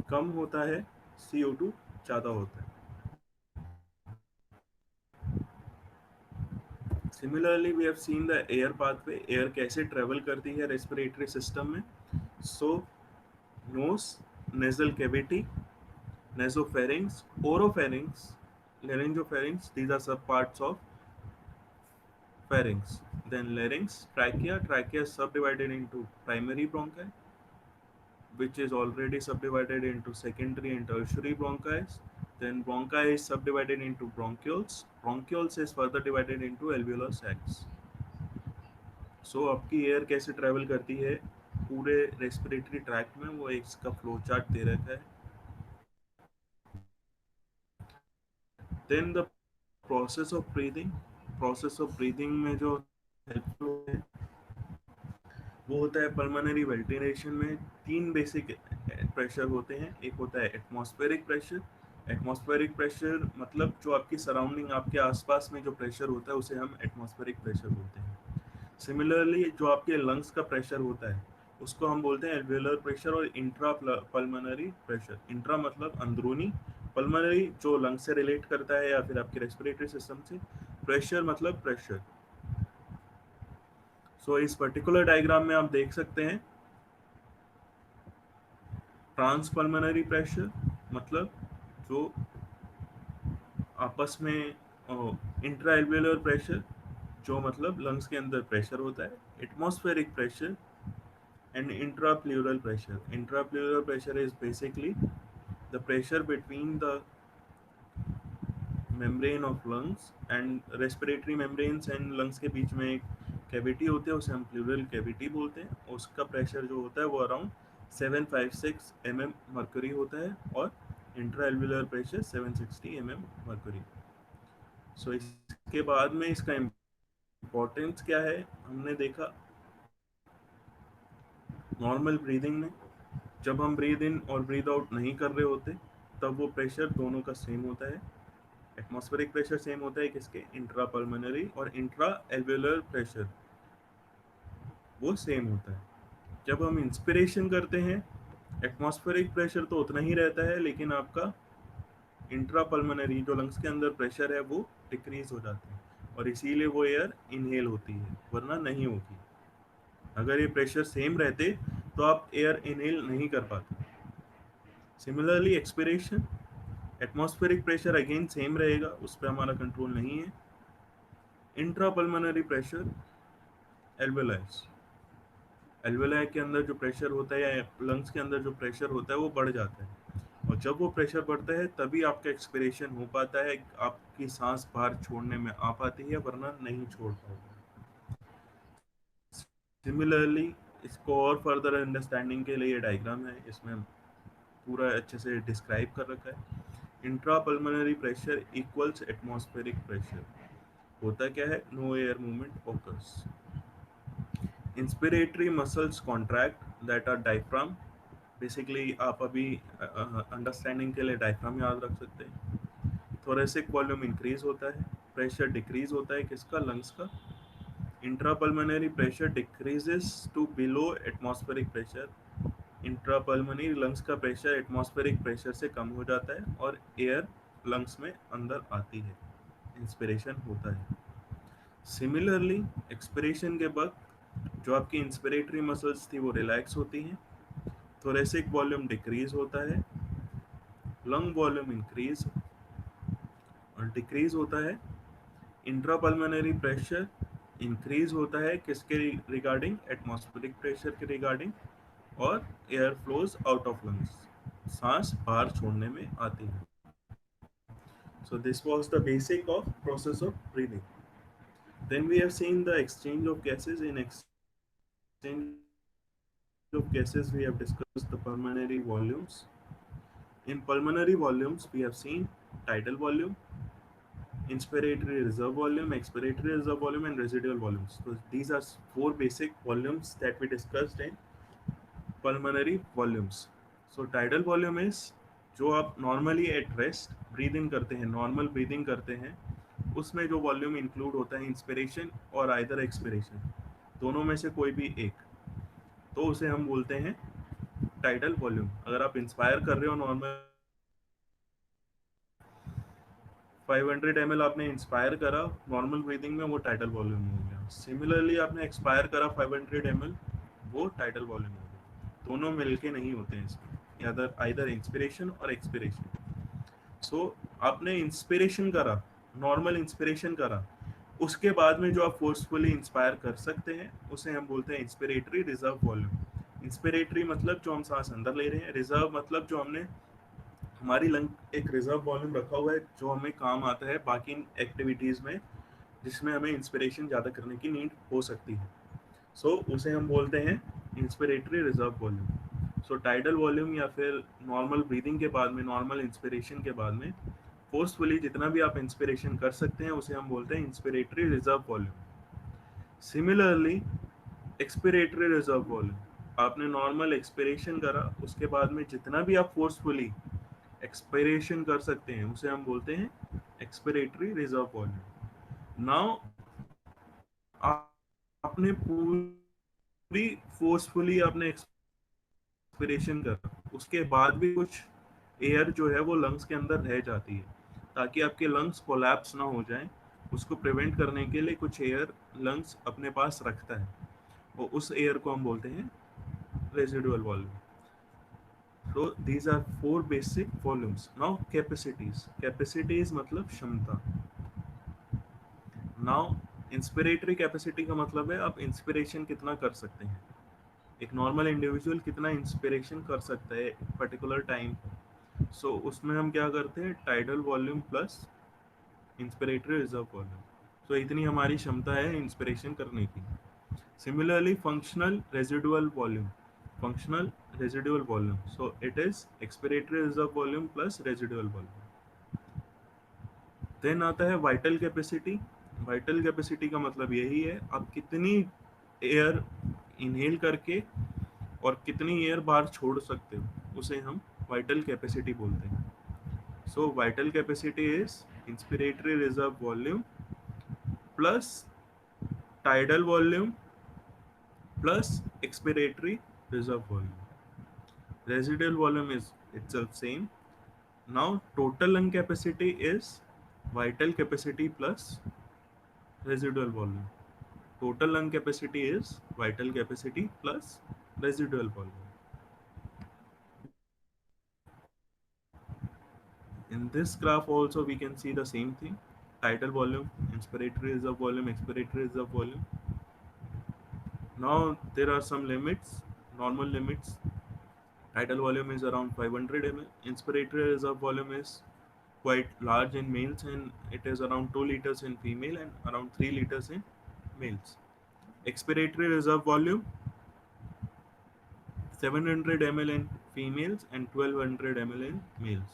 कम होता है, CO2 ज़्यादा होता है। Similarly, we have seen the air pathway, air कैसे travel करती है respiratory system में. So, nose, nasal cavity, nasopharynx, oropharynx, laryngopharynx, these are subparts of pharynx. Then larynx, trachea, trachea is subdivided into primary bronchi, which is already subdivided into secondary and tertiary bronchi. Then bronchi is subdivided into bronchioles. Bronchioles is further divided into alveolar sacs. सो आपकी air कैसे travel करती है पूरे respiratory tract में, वो एक इसका flow chart दे रखा है. Then the process of breathing में जो हेल्पफुल है वो होता है पल्मोनरी वेंटिलेशन में. तीन बेसिक प्रेशर होते हैं. एक होता है एटमॉस्फेरिक प्रेशर. एटमॉस्फेरिक प्रेशर मतलब जो आपकी सराउंडिंग, आपके आसपास में जो प्रेशर होता है उसे हम एटमॉस्फेरिक प्रेशर बोलते हैं. सिमिलरली जो आपके लंग्स का प्रेशर होता है उसको हम बोलते हैं एल्वेलर प्रेशर और इंट्रा पल्मोनरी प्रेशर. इंट्रा मतलब अंदरूनी, पल्मोनरी जो लंग से रिलेट करता है या फिर आपके रेस्पिरेटरी सिस्टम से, प्रेशर मतलब प्रेशर. सो इस पर्टिकुलर डायग्राम में आप देख सकते हैं ट्रांस पल्मोनरी प्रेशर मतलब जो आपस में, इंट्रा एल्वेलर प्रेशर जो मतलब लंग्स के अंदर प्रेशर होता है, atmospheric pressure and intrapleural pressure. Intrapleural pressure is basically the pressure between the membrane of lungs and respiratory membranes and lungs के बीच में एक कैविटी होती है, उसे हम प्लूरल कैविटी बोलते हैं. उसका प्रेशर जो होता है वो अराउंड 756 mm मर्करी होता है और इंट्राएल्वुलर प्रेशर 760 mm मर्करी. सो इसके बाद में इसका इम्पोर्टेंस क्या है हमने देखा. नॉर्मल ब्रीदिंग में जब हम ब्रीद इन और ब्रीद आउट नहीं कर रहे होते तब वो प्रेशर दोनों का सेम होता है. एटमॉस्फेरिक प्रेशर सेम होता है किसके, इंट्रा पल्मोनरी, और इंट्रा एल्वेलर प्रेशर वो सेम होता है. जब हम इंस्पिरेशन करते हैं एटमॉस्फेरिक प्रेशर तो उतना ही रहता है, लेकिन आपका इंट्रा पल्मोनरी जो लंग्स के अंदर प्रेशर है वो डिक्रीज हो जाता है और इसीलिए वो एयर इनहेल होती है, वरना नहीं होगी. अगर ये प्रेशर सेम रहते तो आप एयर इनहेल नहीं कर पाते. Similarly expiration, atmospheric pressure again same रहेगा, उस पर हमारा कंट्रोल नहीं है. इंट्रा पल्मोनरी प्रेशर, एल्वेलाइज, एल्वेलाई के अंदर जो प्रेशर होता है या लंग्स के अंदर जो प्रेशर होता है वो बढ़ जाता है और जब वो प्रेशर बढ़ता है तभी आपका एक्सपिरेशन हो पाता है, आपकी सांस बाहर छोड़ने में आ पाती है, वरना नहीं छोड़ पाओगे. सिमिलरली इसको और फर्दर अंडरस्टैंडिंग के लिए डायग्राम है, इसमें पूरा अच्छे से डिस्क्राइब कर रखा है. Intra pulmonary pressure equals atmospheric pressure. होता क्या है, no air movement occurs. Inspiratory muscles contract that are diaphragm. Basically आप अभी अंडरस्टैंडिंग के लिए डायफ्राम याद रख सकते हैं. थोरेसिक वॉल्यूम इंक्रीज होता है, प्रेशर डिक्रीज होता है किसका, लंग्स का. Intrapulmonary pressure decreases to below atmospheric pressure. Intrapulmonary lungs का प्रेशर एटमॉस्फेरिक प्रेशर से कम हो जाता है और एयर लंग्स में अंदर आती है, इंस्पिरेशन होता है. सिमिलरली एक्सपिरेशन के वक्त जो आपकी इंस्पिरेटरी मसल्स थी वो रिलैक्स होती हैं, थोरेसिक वॉल्यूम डिक्रीज होता है, लंग वॉल्यूम इंक्रीज और डिक्रीज होता है. इंट्रापल्मोनरी प्रेशर इंक्रीज होता है किसके रिगार्डिंग, एटमॉस्फेरिक प्रेशर के रिगार्डिंग, और air flows out of lungs, सांस बाहर छोड़ने में आती है. So this was the basic of process of breathing. Then we have seen the exchange of gases. In exchange of gases we have discussed the pulmonary volumes. In pulmonary volumes we have seen tidal volume, inspiratory reserve volume, expiratory reserve volume, and residual volumes. So these are four basic volumes that we discussed in pulmonary volumes. So tidal volume is जो आप normally at rest breathe in करते हैं, normal breathing करते हैं, उसमें जो volume include होता है इंस्पिरेशन और आइदर एक्सपिरेशन, दोनों में से कोई भी एक, तो उसे हम बोलते हैं टाइडल वॉल्यूम। अगर आप इंस्पायर कर रहे हो नॉर्मल 500 ml आपने इंस्पायर करा नॉर्मल ब्रीदिंग में, वो टाइडल वॉल्यूम हो गया। सिमिलरली आपने एक्सपायर करा 500 ml, वो टाइडल वॉल्यूम हो गया। दोनों मिलके नहीं होते हैं इसमें, अदर आइदर इंस्पिरेशन और एक्सपिरेशन। सो आपने इंस्पिरेशन करा, नॉर्मल इंस्पिरेशन करा, उसके बाद में जो आप फोर्सफुली इंस्पायर कर सकते हैं उसे हम बोलते हैं इंस्पिरेटरी रिजर्व वॉल्यूम। इंस्पिरेटरी मतलब जो हम सांस अंदर ले रहे हैं, रिजर्व मतलब जो हमने हमारी लंग एक रिजर्व वॉल्यूम रखा हुआ है जो हमें काम आता है बाकी एक्टिविटीज़ में, जिसमें हमें इंस्पिरेशन ज़्यादा करने की नीड हो सकती है। सो उसे हम बोलते हैं इंस्पिरेटरी रिजर्व वॉल्यूम। सो टाइडल वॉल्यूम या फिर नॉर्मल ब्रीदिंग के बाद में, नॉर्मल इंस्पिरेशन के बाद में फोर्सफुली जितना भी आप इंस्पिरेशन कर सकते हैं उसे हम बोलते हैं inspiratory reserve volume. Similarly expiratory reserve volume, आपने नॉर्मल एक्सपिरेशन करा, उसके बाद में जितना भी आप फोर्सफुली एक्सपिरेशन कर सकते हैं उसे हम बोलते हैं एक्सपिरेटरी रिजर्व वॉल्यूम। नाउ आपने पूरी फोर्सफुली आपने एक्सपिरेशन करा, उसके बाद भी कुछ एयर जो है वो लंग्स के अंदर रह जाती है, ताकि आपके लंग्स कोलैप्स ना हो जाएं, उसको प्रिवेंट करने के लिए कुछ एयर लंग्स अपने पास रखता है, और उस एयर को हम बोलते हैं residual volume. So these are four basic volumes. Now capacities. Capacities मतलब क्षमता। Now inspiratory capacity का मतलब है आप इंस्पिरेशन कितना कर सकते हैं, एक नॉर्मल इंडिविजुअल कितना इंस्पिरेशन कर सकता है पर्टिकुलर टाइम। सो उसमें हम क्या करते हैं, tidal volume plus inspiratory reserve volume. So इतनी हमारी क्षमता है इंस्पिरेशन करने की। Similarly, functional residual volume. Functional residual volume. So it is expiratory reserve volume plus residual volume. Then आता है vital capacity. Vital capacity का मतलब यही है आप कितनी एयर इनहेल करके और कितनी एयर बाहर छोड़ सकते हो, उसे हम vital capacity बोलते हैं। So vital capacity is inspiratory reserve volume plus tidal volume plus expiratory reserve volume. Residual volume is itself same. Now total lung capacity is vital capacity plus residual volume. Total lung capacity is vital capacity plus residual volume. In this graph also we can see the same thing. Tidal volume, inspiratory reserve volume, expiratory reserve volume. Now there are some limits, normal limits. Tidal volume is around 500 ml. Inspiratory reserve volume is quite large in males and it is around 2 liters in female and around 3 liters in males. Expiratory reserve volume 700 ml in females and 1200 ml in males.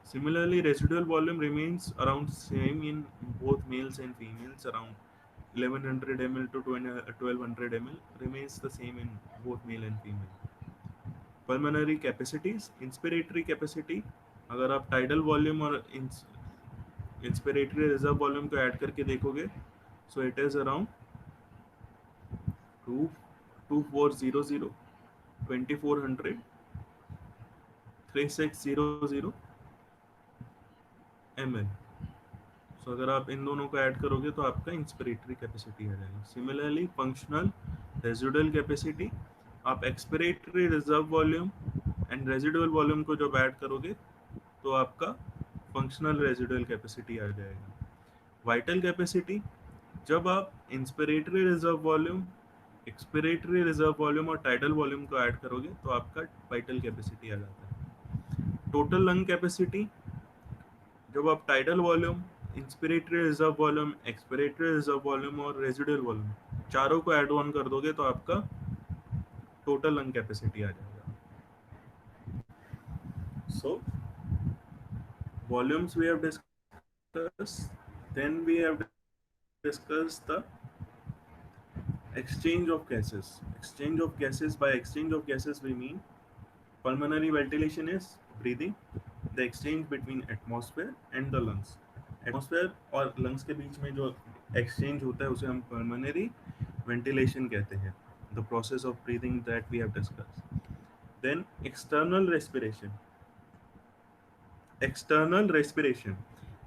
Similarly, residual volume remains around same in both males and females, around 1100 ml to 1200 ml remains the same in both male and female. Pulmonary capacities, inspiratory capacity, अगर आप tidal volume और inspiratory reserve volume को add करके देखोगे, so it is around 2400 2400 3600 ml। सो अगर आप इन दोनों को ऐड करोगे तो आपका इंस्पिरेटरी कैपेसिटी आ जाएगा। सिमिलरली फंक्शनल रेजिडुअल कैपेसिटी, आप expiratory reserve volume and residual volume को जब ऐड करोगे तो आपका फंक्शनल रेजिडुअल कैपेसिटी आ जाएगा। वाइटल कैपेसिटी, जब आप inspiratory reserve volume, expiratory reserve volume और टाइडल वॉल्यूम को ऐड करोगे तो आपका वाइटल कैपेसिटी आ जाता है। टोटल लंग कैपेसिटी, जब आप tidal volume, inspiratory reserve volume, expiratory reserve volume और रेजिडुअल वॉल्यूम चारों को ऐड ऑन कर दोगे तो आपका टोटल लंग कैपेसिटी आ जाएगा। सो volumes we have discussed, then we have discussed the exchange of gases. Exchange of gases, by exchange of gases we mean Pulmonary ventilation is breathing, the exchange between atmosphere and the lungs. Atmosphere और lungs के बीच में जो exchange होता है उसे हम pulmonary ventilation कहते हैं. The process of breathing that we have discussed. Then external respiration. External respiration,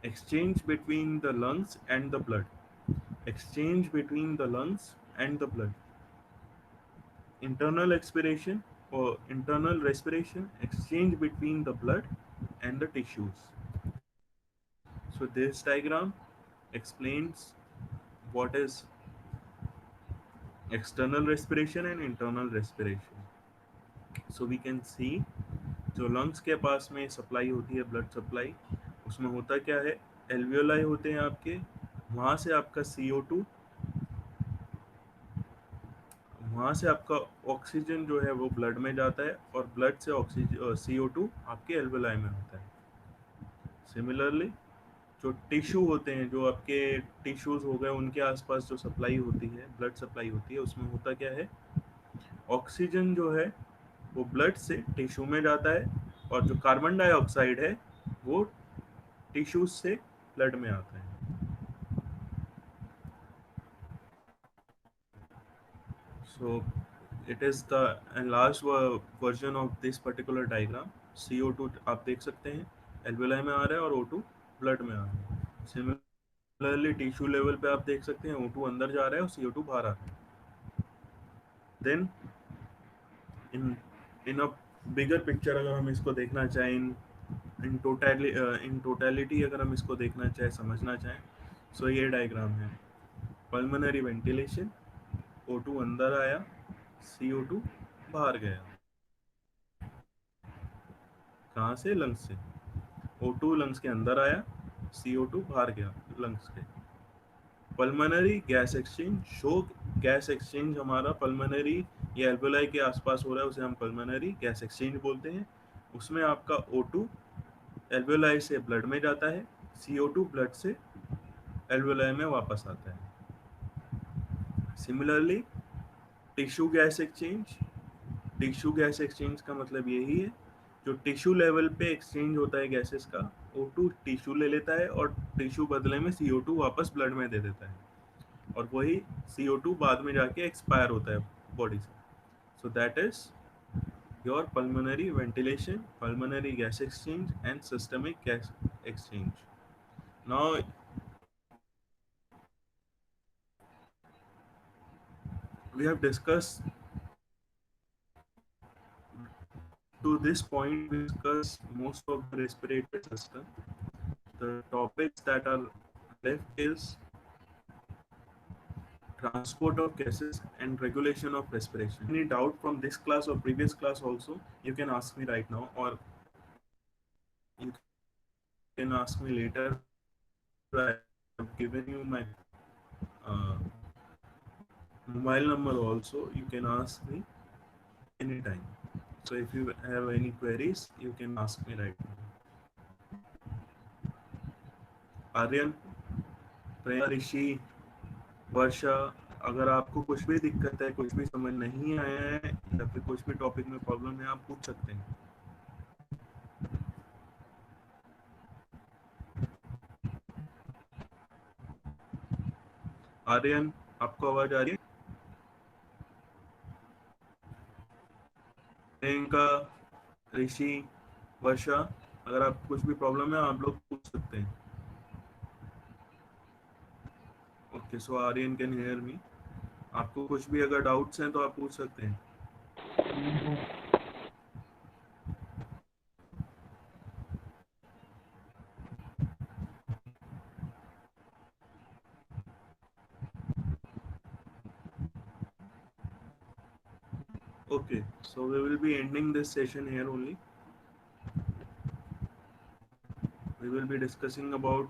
exchange between the lungs and the blood. Exchange between the lungs and the blood. Internal expiration or internal respiration, exchange between the blood and the tissues. So this diagram explains what is external respiration and internal respiration. So we can see जो lungs के पास में supply होती है blood supply, उसमें होता क्या है, alveoli होते हैं आपके, वहाँ से आपका CO2, वहाँ से आपका ऑक्सीजन जो है वो ब्लड में जाता है और ब्लड से ऑक्सीजन CO2 आपके एल्वियोलाई में होता है. सिमिलरली जो टिश्यू होते हैं, जो आपके टिश्यूज हो गए, उनके आसपास जो सप्लाई होती है, ब्लड सप्लाई होती है, उसमें होता क्या है, ऑक्सीजन जो है वो ब्लड से टिश्यू में जाता है और जो कार्बन डाइऑक्साइड है वो टिश्यूज से ब्लड में आता है. So it is the enlarged version of this particular diagram. CO2 आप देख सकते हैं एल्वियोलाई में आ रहा है और O2 ब्लड में आ रहा है. सिमिलरली टिश्यू लेवल पे आप देख सकते हैं O2 अंदर जा रहा है और CO2 बाहर आ रहा है. Then in a bigger picture अगर हम इसको देखना चाहें, इन टोटलिटी अगर हम इसको देखना चाहें, समझना चाहें, सो ये डायग्राम है. पल्मोनरी वेंटिलेशन, O2 अंदर आया, CO2 बाहर गया. कहाँ से? लंग्स से. O2 लंग्स के अंदर आया, CO2 बाहर गया लंग्स के. Pulmonary gas exchange, show gas exchange हमारा पल्मोनरी या एल्वियोलाई के आसपास हो रहा है, उसे हम पल्मोनरी गैस एक्सचेंज बोलते हैं. उसमें आपका O2 एल्वियोलाई से ब्लड में जाता है, CO2 ब्लड से एल्वियोलाई में वापस आता है. Similarly tissue gas exchange, tissue gas exchange का मतलब यही है, जो टिश्यू लेवल पे एक्सचेंज होता है गैसेस का, O2 टिश्यू ले लेता है और टिश्यू बदले में CO2 वापस ब्लड में दे देता है और वही CO2 बाद में जाके एक्सपायर होता है बॉडी से. So that is your pulmonary ventilation, pulmonary gas exchange and systemic gas exchange. Now we have discussed, to this point we discussed most of the respiratory system. The topics that are left is transport of gases and regulation of respiration. Any doubt from this class or previous class also, you can ask me right now, or you can ask me later. I have given you my uh, mobile number also. You can ask me anytime. So if you have any queries, you can ask me right now. Aryan, Prema, Rishi, Varsha, अगर आपको कुछ भी दिक्कत है, कुछ भी समझ नहीं आया है या फिर कुछ भी टॉपिक में प्रॉब्लम है, आप पूछ सकते हैं. आर्यन, आपको आवाज आ रही है? प्रियंका, ऋषि, वर्षा, अगर आपको कुछ भी प्रॉब्लम है आप लोग पूछ सकते हैं. Okay, so Aryan can hear me. आपको कुछ भी अगर डाउट्स हैं तो आप पूछ सकते हैं. Okay, so we will be ending this session here only. We will be discussing about